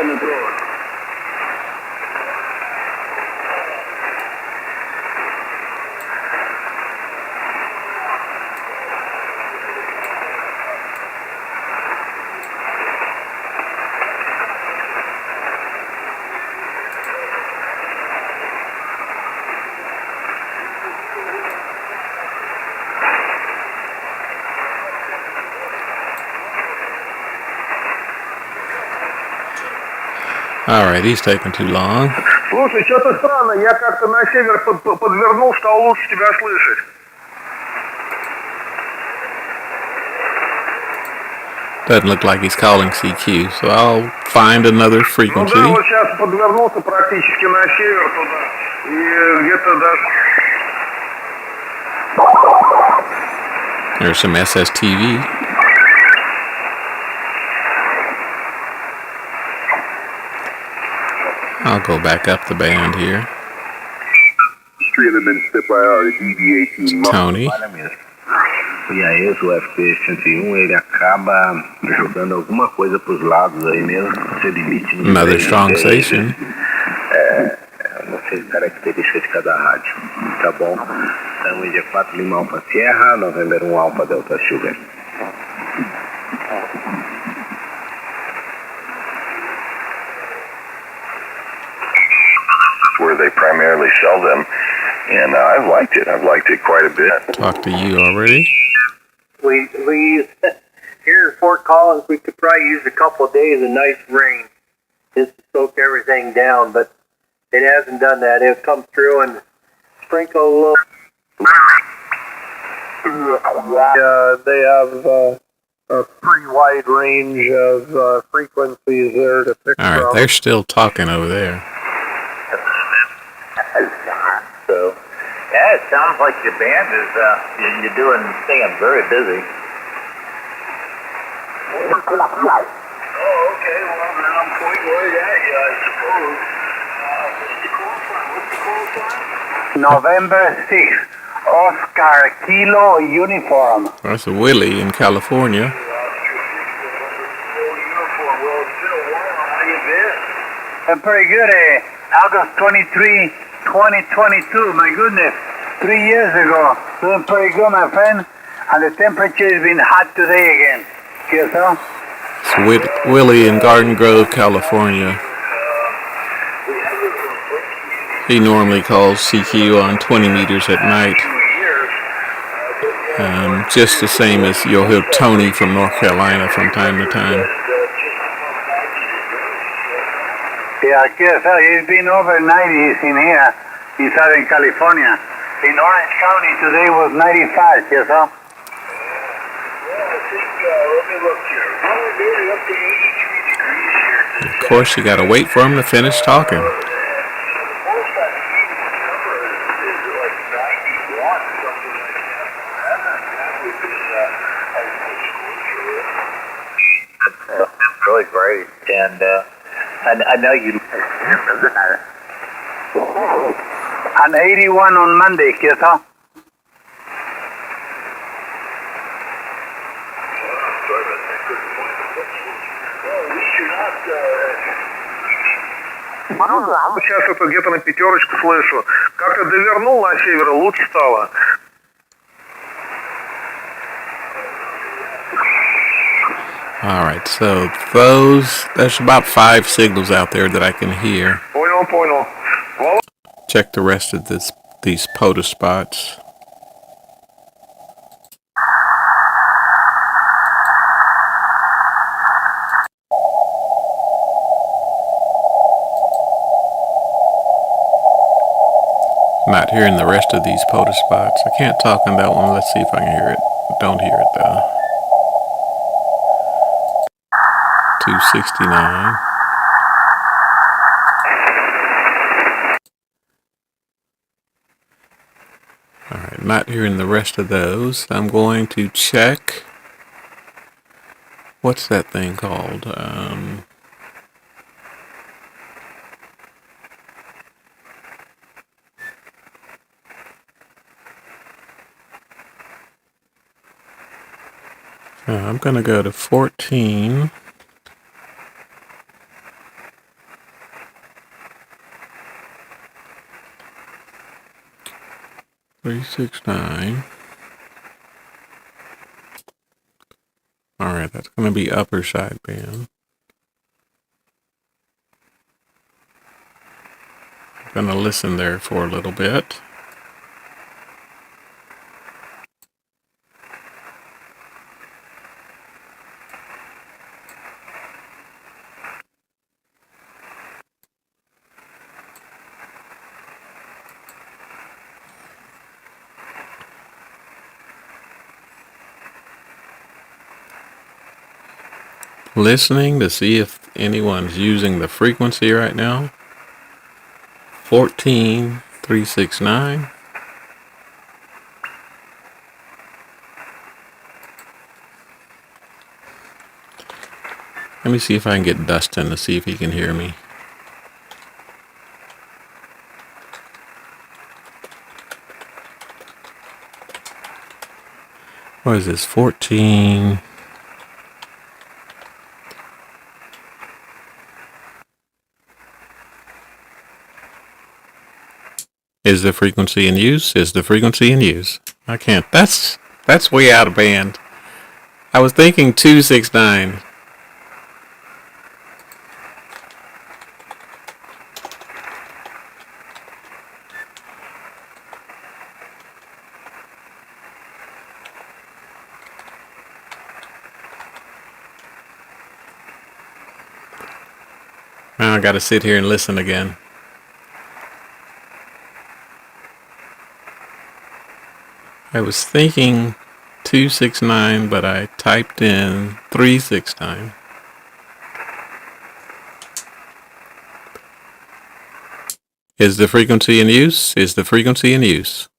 Alright, he's taking too long. Слушай, что-то странно, я как-то на север подвернул, стал лучше тебя слышать. Doesn't look like he's calling CQ, so I'll find another Ну frequency. да, вот сейчас подвернулся практически на север туда. И где-то даже... There's some SSTV. I'll go back up the band here. Tony. E aí o FP-101 ele acaba jogando alguma coisa para os lados aí mesmo, se limite no Another strong station. Não sei característica de cada rádio. Tá bom? Então Índia 4 Lima Alfa Sierra, November 1 Alfa Delta Sugar. Where they primarily sell them, and I've liked it. I've liked it quite a bit. Talked to you already. We use, here in Fort Collins, we could probably use a couple of days of nice rain just to soak everything down, but it hasn't done that. It'll come through and sprinkle a little. They have a pretty wide range of frequencies there to pick Alright, from. they're still talking over there. So, yeah, it sounds like your band is, you're staying very busy. Oh, okay. Well, then I'm pointing right at you, I suppose. What's the call sign? November 6th, Oscar Kilo Uniform. That's a Willie in California. I'm pretty good, August 23, 2022, my goodness, 3 years ago. Doing pretty good, my friend. And the temperature has been hot today again. Yes, sir? It's Willie in Garden Grove, California. He normally calls CQ on 20 meters at night. Just the same as you'll hear Tony from North Carolina from time to time. Yeah, yes, sir. It's been over 90s in here, in Southern California. In Orange County today was 95, yes, sir? Of course, you gotta wait for him to finish talking. That's really great. And I know you... And 81 on Monday, yes, sir? Сейчас это где-то на пятерочку слышу. Как-то довернул на север, лучше стало. Alright, so there's about 5 signals out there that I can hear. Понял. Well, Check the rest of these POTA spots. Not hearing the rest of these POTA spots. I can't talk on that one. Let's see if I can hear it. Don't hear it though. 269. Alright, not hearing the rest of those. I'm going to check. What's that thing called? I'm going to go to 14. Three, 6, 9. Alright, that's going to be upper sideband. I'm going to listen there for a little bit. listening to see if anyone's using the frequency right now. 14369. Let me see if I can get Dustin to see if he can hear me. What is this? 14. Is the frequency in use? Is the frequency in use? I can't. That's way out of band. I was thinking 269. Now I gotta sit here and listen again. I was thinking 269, but I typed in 369. Is the frequency in use? Is the frequency in use?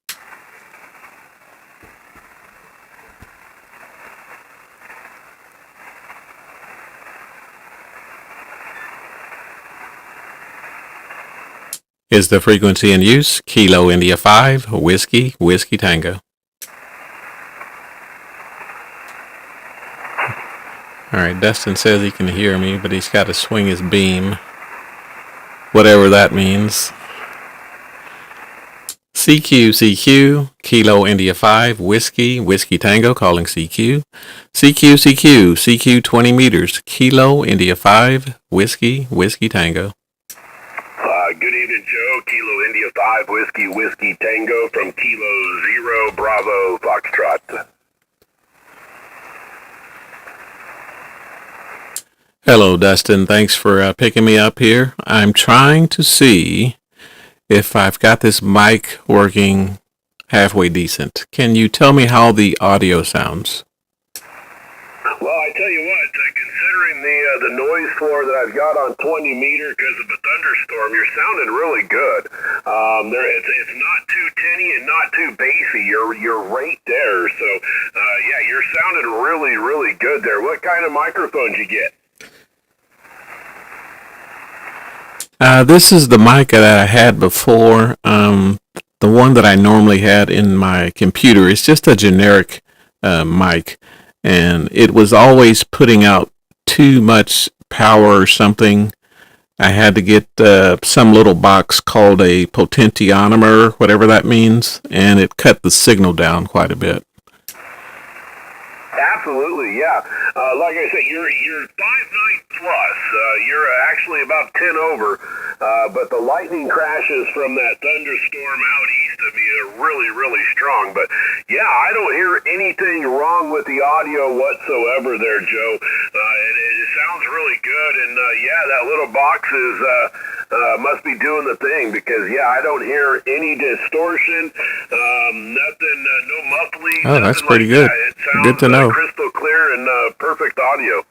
Is the frequency in use? Kilo India 5, Whiskey, Whiskey Tango. Alright, Dustin says he can hear me, but he's got to swing his beam. Whatever that means. CQ, CQ, Kilo India 5, Whiskey, Whiskey Tango, calling CQ. CQ, CQ, CQ 20 meters, Kilo India 5, Whiskey, Whiskey Tango. Good evening, Joe. Kilo India 5, Whiskey, Whiskey Tango from Kilo 0, Bravo, Foxtrot. Hello, Dustin. Thanks for picking me up here. I'm trying to see if I've got this mic working halfway decent. Can you tell me how the audio sounds? Well, I tell you what, considering the noise floor that I've got on 20 meter because of the thunderstorm, you're sounding really good. It's not too tinny and not too bassy. You're right there. So, yeah, you're sounding really, really good there. What kind of microphones you get? This is the mic that I had before. The one that I normally had in my computer. It's just a generic mic, and it was always putting out too much power or something. I had to get some little box called a potentiometer, whatever that means, and it cut the signal down quite a bit. Absolutely, yeah. Like I said, you're 5.9 plus. You're actually about 10 over. But the lightning crashes from that thunderstorm out east of me are really, really strong. But yeah, I don't hear anything wrong with the audio whatsoever there, Joe. It sounds really good. And yeah, that little box is must be doing the thing because yeah, I don't hear any distortion. Nothing, no muffling. Oh, that's pretty good. It sounds Good to know. crystal clear and perfect audio.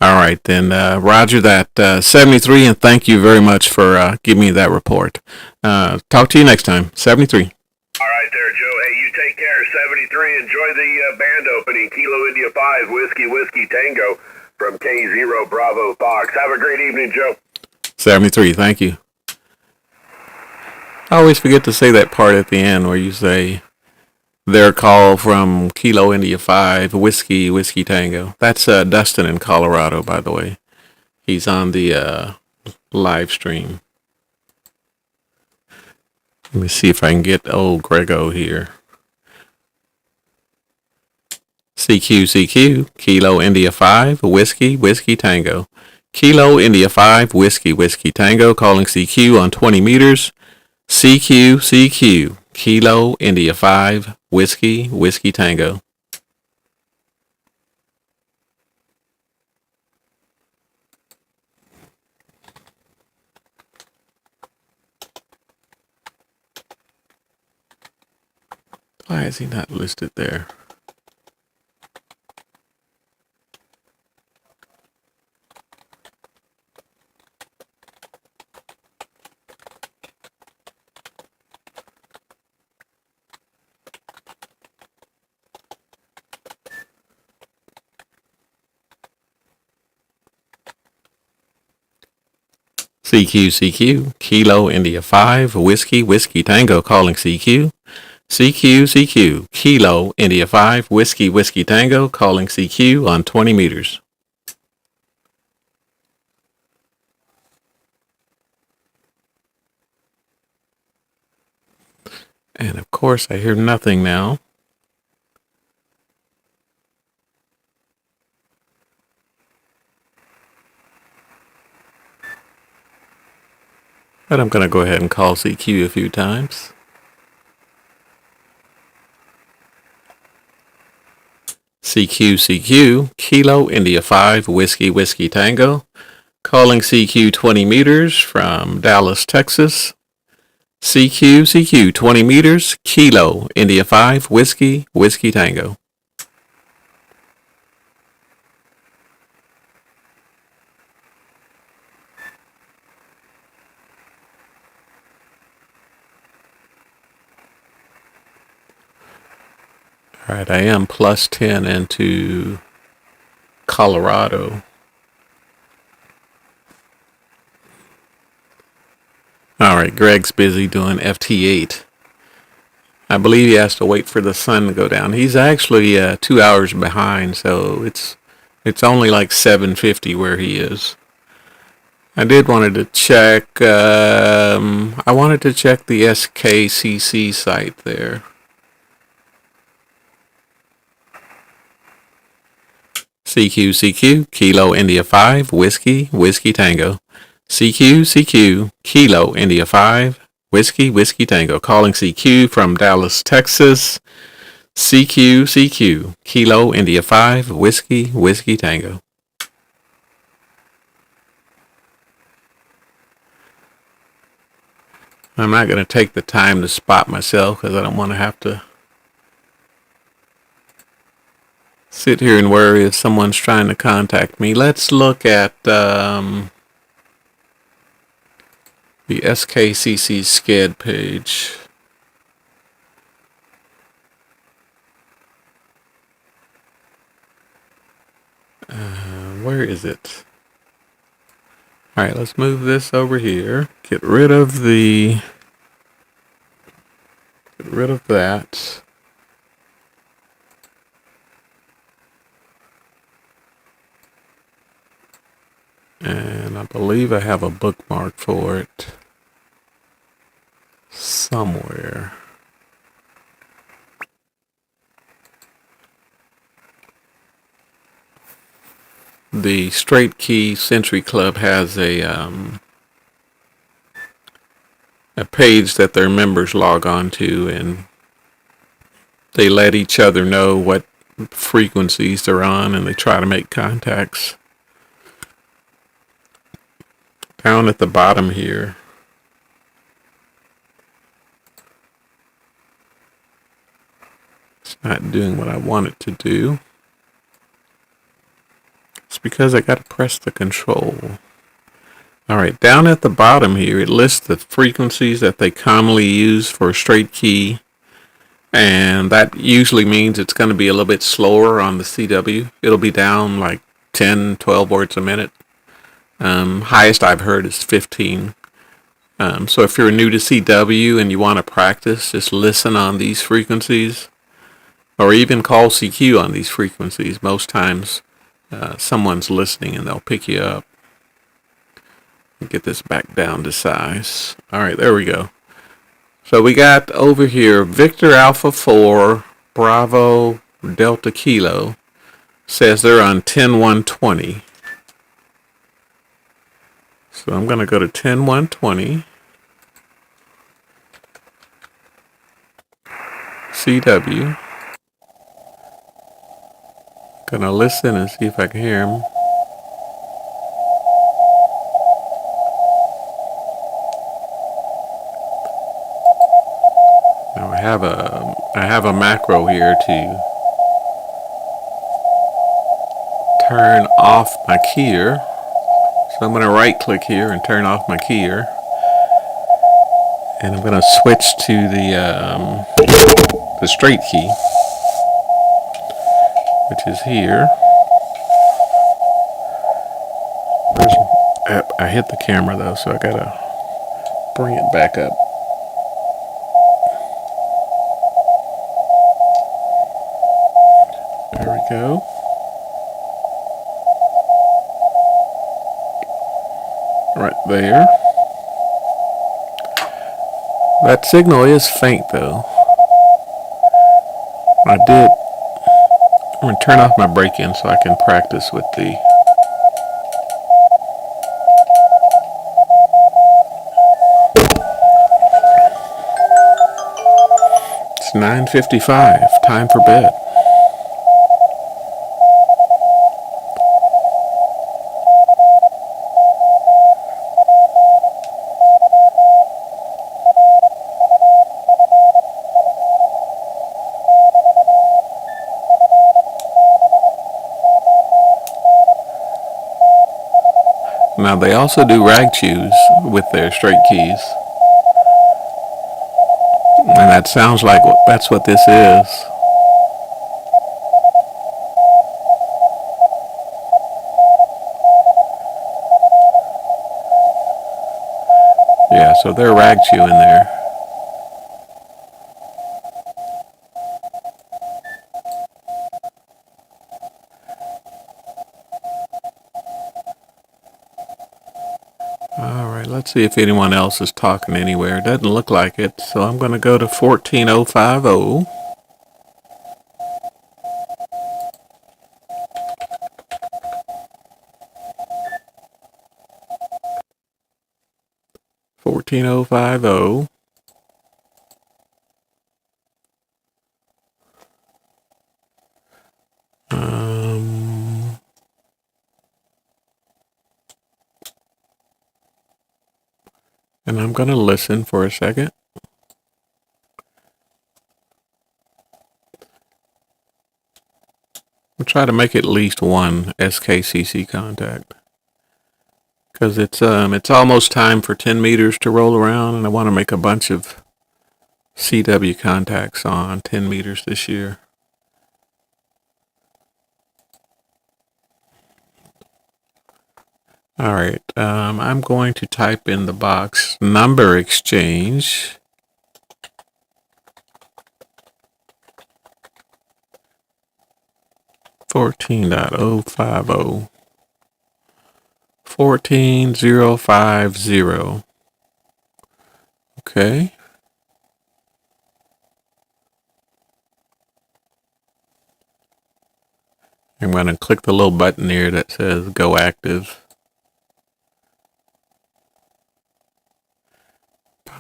All right, then, roger that, 73, and thank you very much for giving me that report. Talk to you next time, 73. All right there, Joe. Hey, you take care, 73. Enjoy the band opening, Kilo India 5, Whiskey, Whiskey Tango from K0 Bravo Fox. Have a great evening, Joe. 73, thank you. I always forget to say that part at the end where you say, their call from Kilo India 5, Whiskey, Whiskey Tango. That's Dustin in Colorado, by the way. He's on the live stream. Let me see if I can get old Grego here. CQ, CQ, Kilo India 5, Whiskey, Whiskey Tango. Kilo India 5, Whiskey, Whiskey Tango, calling CQ on 20 meters. CQ, CQ, Kilo India 5, Whiskey, Whiskey Tango. Why is he not listed there? CQ, CQ, Kilo India 5, Whiskey, Whiskey Tango calling CQ. CQ, CQ, Kilo India 5, Whiskey, Whiskey Tango calling CQ on 20 meters. And of course I hear nothing now. But I'm going to go ahead and call CQ a few times. CQ, CQ, Kilo India 5, Whiskey, Whiskey Tango, calling CQ 20 meters from Dallas, Texas. CQ, CQ, 20 meters, Kilo India 5, Whiskey, Whiskey Tango. All right, I am plus 10 into Colorado. All right, Greg's busy doing FT8. I believe he has to wait for the sun to go down. He's actually 2 hours behind, so it's only like 7:50 where he is. I did wanted to check. I wanted to check the SKCC site there. CQ, CQ, Kilo India 5, Whiskey, Whiskey Tango. CQ, CQ, Kilo India 5, Whiskey, Whiskey Tango. Calling CQ from Dallas, Texas. CQ, CQ, Kilo India 5, Whiskey, Whiskey Tango. I'm not going to take the time to spot myself because I don't want to have to sit here and worry if someone's trying to contact me. Let's look at the SKCC SCED page. Where is it? All right, let's move this over here. Get rid of that. And I believe I have a bookmark for it somewhere. The Straight Key Century Club has a page that their members log on to, and they let each other know what frequencies they're on, and they try to make contacts. Down at the bottom here, it's not doing what I want it to do. It's because I got to press the control. All right, down at the bottom here, it lists the frequencies that they commonly use for straight key, and that usually means it's going to be a little bit slower on the CW. It'll be down like 10, 12 words a minute. Highest I've heard is 15. So if you're new to CW and you want to practice, just listen on these frequencies, or even call CQ on these frequencies. Most times someone's listening and they'll pick you up. Get this back down to size. All right, there we go. So we got over here Victor Alpha 4 Bravo Delta Kilo says they're on 10120. So I'm going to go to 10120 CW. Going to listen and see if I can hear him. Now I have a macro here to turn off my keyer. So I'm going to right click here and turn off my keyer, and I'm going to switch to the straight key, which is here. I hit the camera though, so I gotta bring it back up. There we go. Right there. That signal is faint though. I'm going to turn off my break-in so I can practice with the It's 9:55, time for bed. Now they also do rag chews with their straight keys. And that sounds like that's what this is. Yeah, so they're rag chewing there. Alright, let's see if anyone else is talking anywhere. It doesn't look like it, so I'm going to go to 14050. And I'm going to listen for a second. I'll try to make at least one SKCC contact. Because it's almost time for 10 meters to roll around, and I want to make a bunch of CW contacts on 10 meters this year. Alright, I'm going to type in the box number exchange. .050 14050. Okay. I'm going to click the little button here that says go active.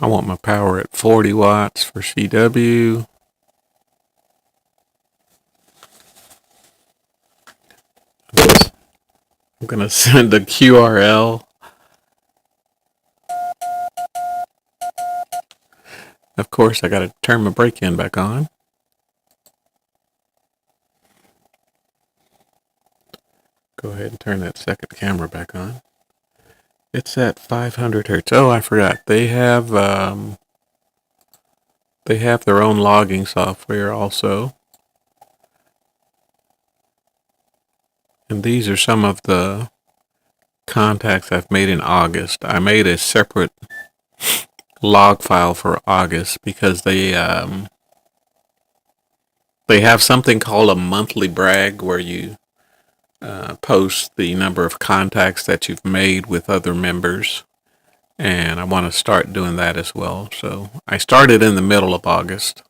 I want my power at 40 watts for CW. I'm going to send a QRL. Of course, I got to turn my break-in back on. Go ahead and turn that second camera back on. It's at 500 hertz. Oh, I forgot. They have their own logging software also. And these are some of the contacts I've made in August. I made a separate log file for August because they have something called a monthly brag where you post the number of contacts that you've made with other members, and I want to start doing that as well. So I started in the middle of August,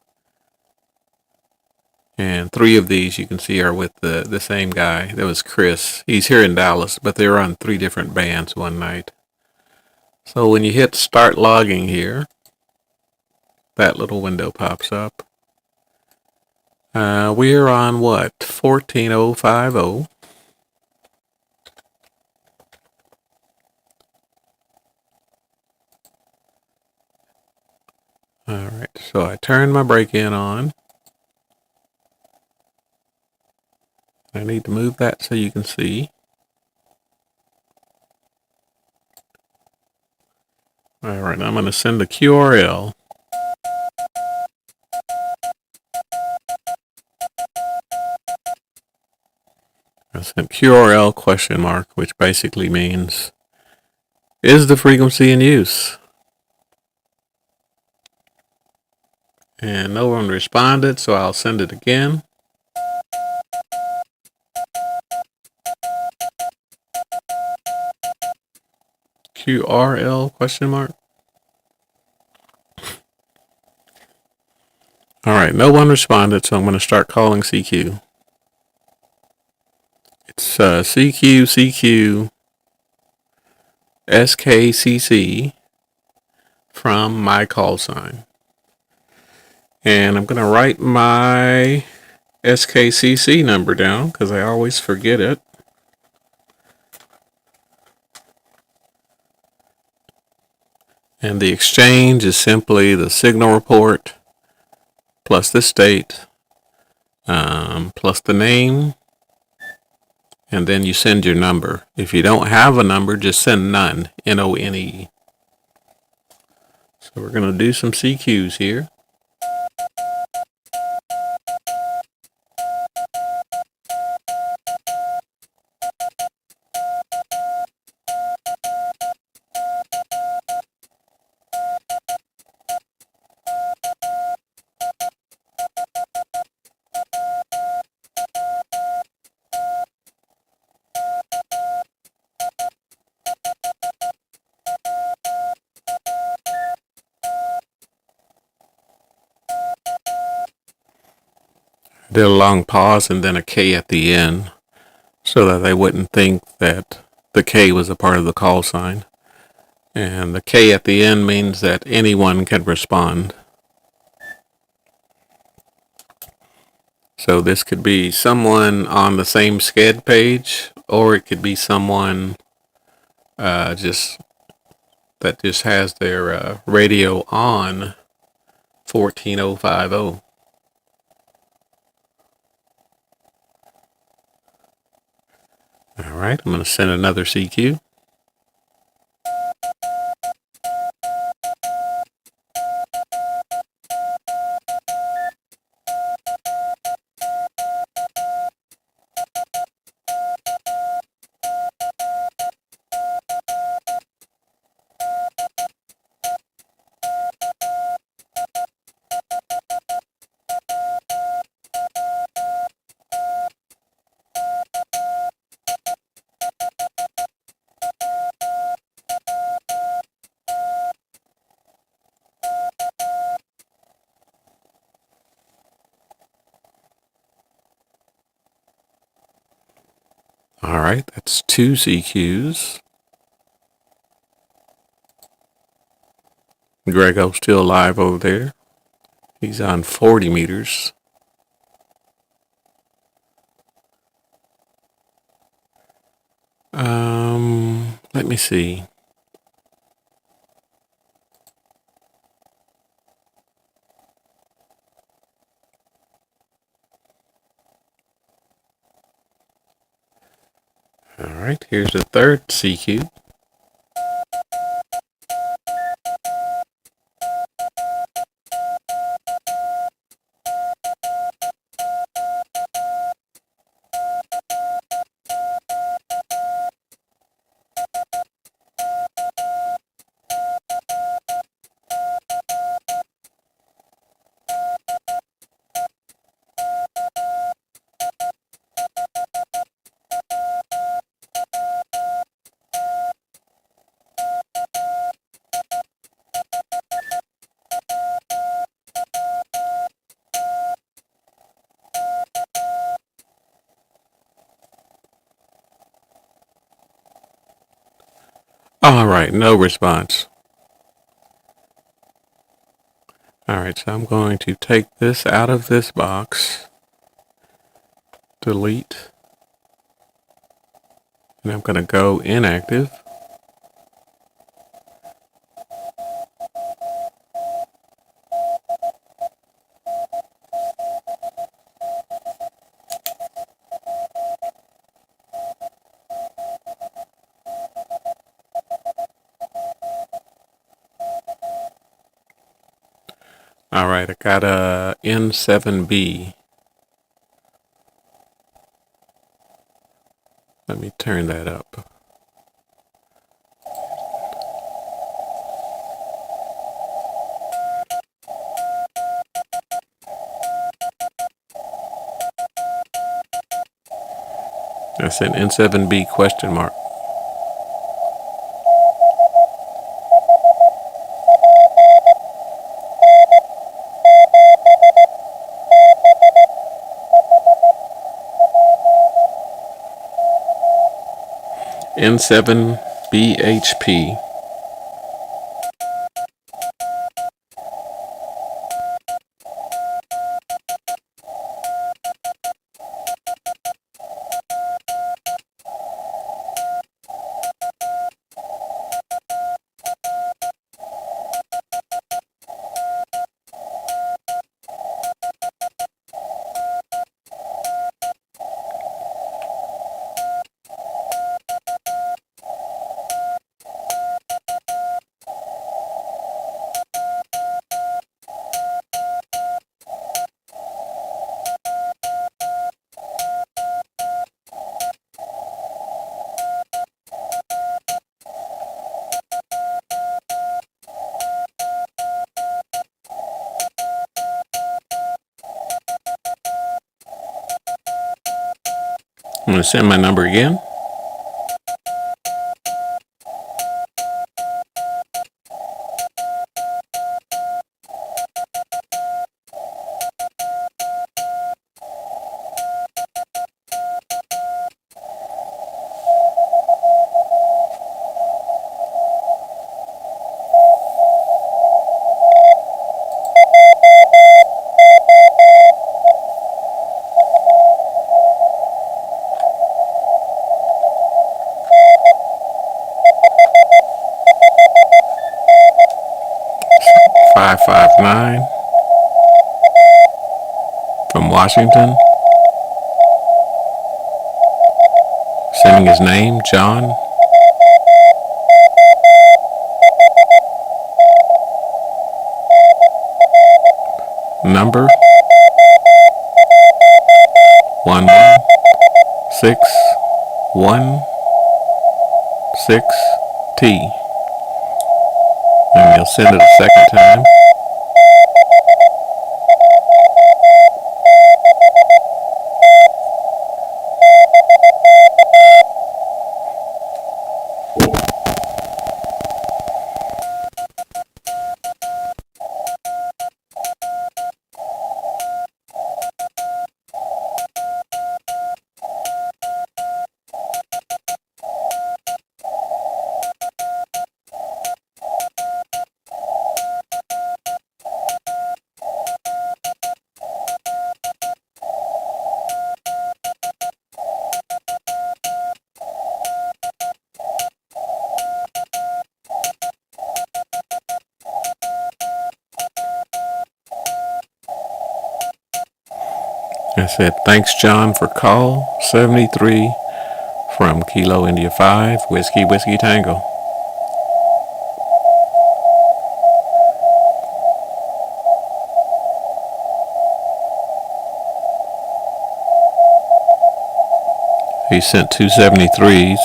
and 3 of these you can see are with the same guy. That was Chris. He's here in Dallas, but they were on 3 different bands one night. So when you hit start logging here, that little window pops up. We're on what? 14050. Alright, so I turn my break-in on. I need to move that so you can see. Alright, I'm going to send a QRL. I sent QRL question mark, which basically means is the frequency in use? And no one responded, so I'll send it again. QRL question mark. All right, no one responded, so I'm going to start calling CQ. It's CQ, CQ, SKCC from my call sign. And I'm going to write my SKCC number down because I always forget it. And the exchange is simply the signal report plus the state plus the name. And then you send your number. If you don't have a number, just send none, N-O-N-E. So we're going to do some CQs here. Did a long pause and then a K at the end so that they wouldn't think that the K was a part of the call sign. And the K at the end means that anyone can respond. So this could be someone on the same SCED page, or it could be someone that just has their radio on 14050. All right, I'm going to send another CQ. All right, that's 2 CQs. Grego's still live over there. He's on 40 meters. Let me see. All right, here's the third CQ. All right, no response. All right, so I'm going to take this out of this box, delete, and I'm going to go inactive. All right, I got a N7B. Let me turn that up. That's an N7B question mark. N7BHP. I'm going to send my number again. (559) from Washington. Sending his name, John. Number 1161016T. And you'll send it a second time. I said, thanks, John, for call 73 from Kilo India 5, Whiskey Tango. He sent 273s.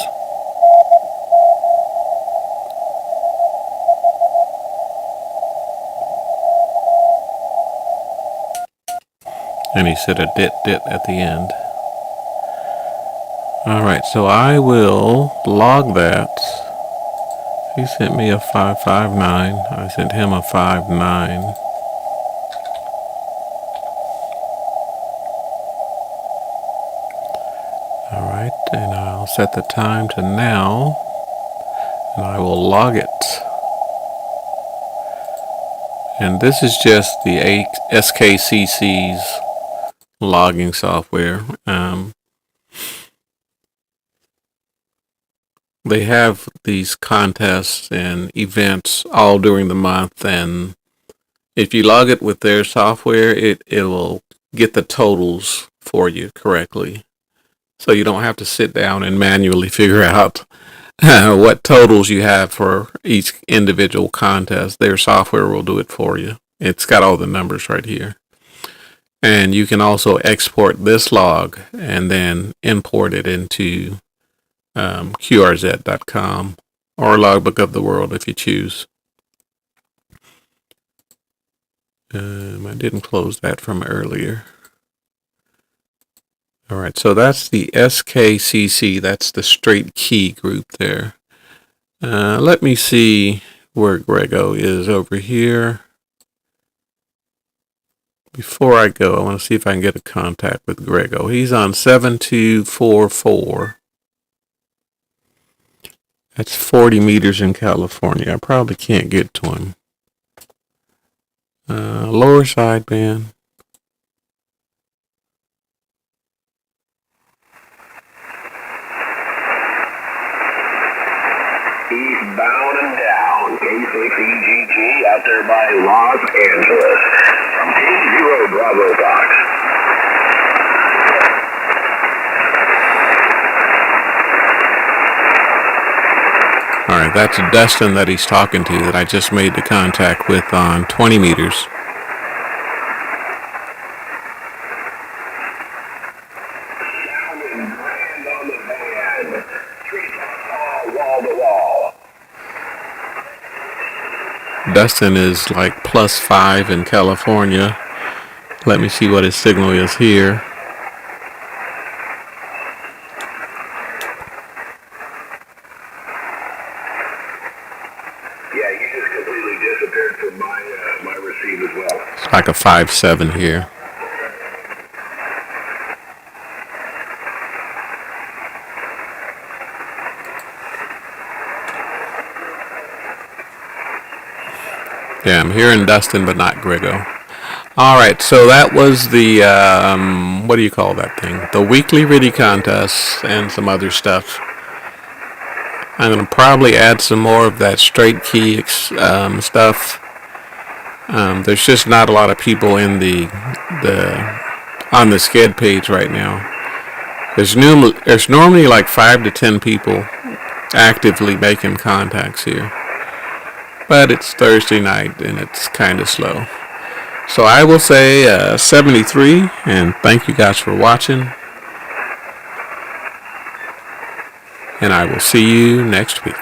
And he said a dit at the end. Alright, so I will log that. He sent me a 559. I sent him a 59. Alright, and I'll set the time to now. And I will log it. And this is just the SKCC's logging software. They have these contests and events all during the month, and if you log it with their software, it will get the totals for you correctly. So you don't have to sit down and manually figure out what totals you have for each individual contest. Their software will do it for you. It's got all the numbers right here. And you can also export this log and then import it into QRZ.com or Logbook of the World if you choose. I didn't close that from earlier. All right, so that's the SKCC. That's the straight key group there. Let me see where Grego is over here. Before I go, I want to see if I can get a contact with Grego. He's on 7244. That's 40 meters in California. I probably can't get to him. Lower sideband. Eastbound and down, K6EGG out there by Los Angeles. From K0 Bravo Fox. All right, that's Dustin that he's talking to that I just made the contact with on 20 meters. Sounding grand on the band. Treetop all wall to wall. Dustin is like +5 in California. Let me see what his signal is here. Yeah, you just completely disappeared from my receive as well. It's like a 5.7 here. Yeah, I'm hearing Dustin, but not Grego. All right, so that was the, what do you call that thing? The weekly RTTY contest and some other stuff. I'm going to probably add some more of that straight key stuff. There's just not a lot of people in on the SCED page right now. There's normally like 5 to 10 people actively making contacts here. But it's Thursday night and it's kind of slow. So I will say 73, and thank you guys for watching. And I will see you next week.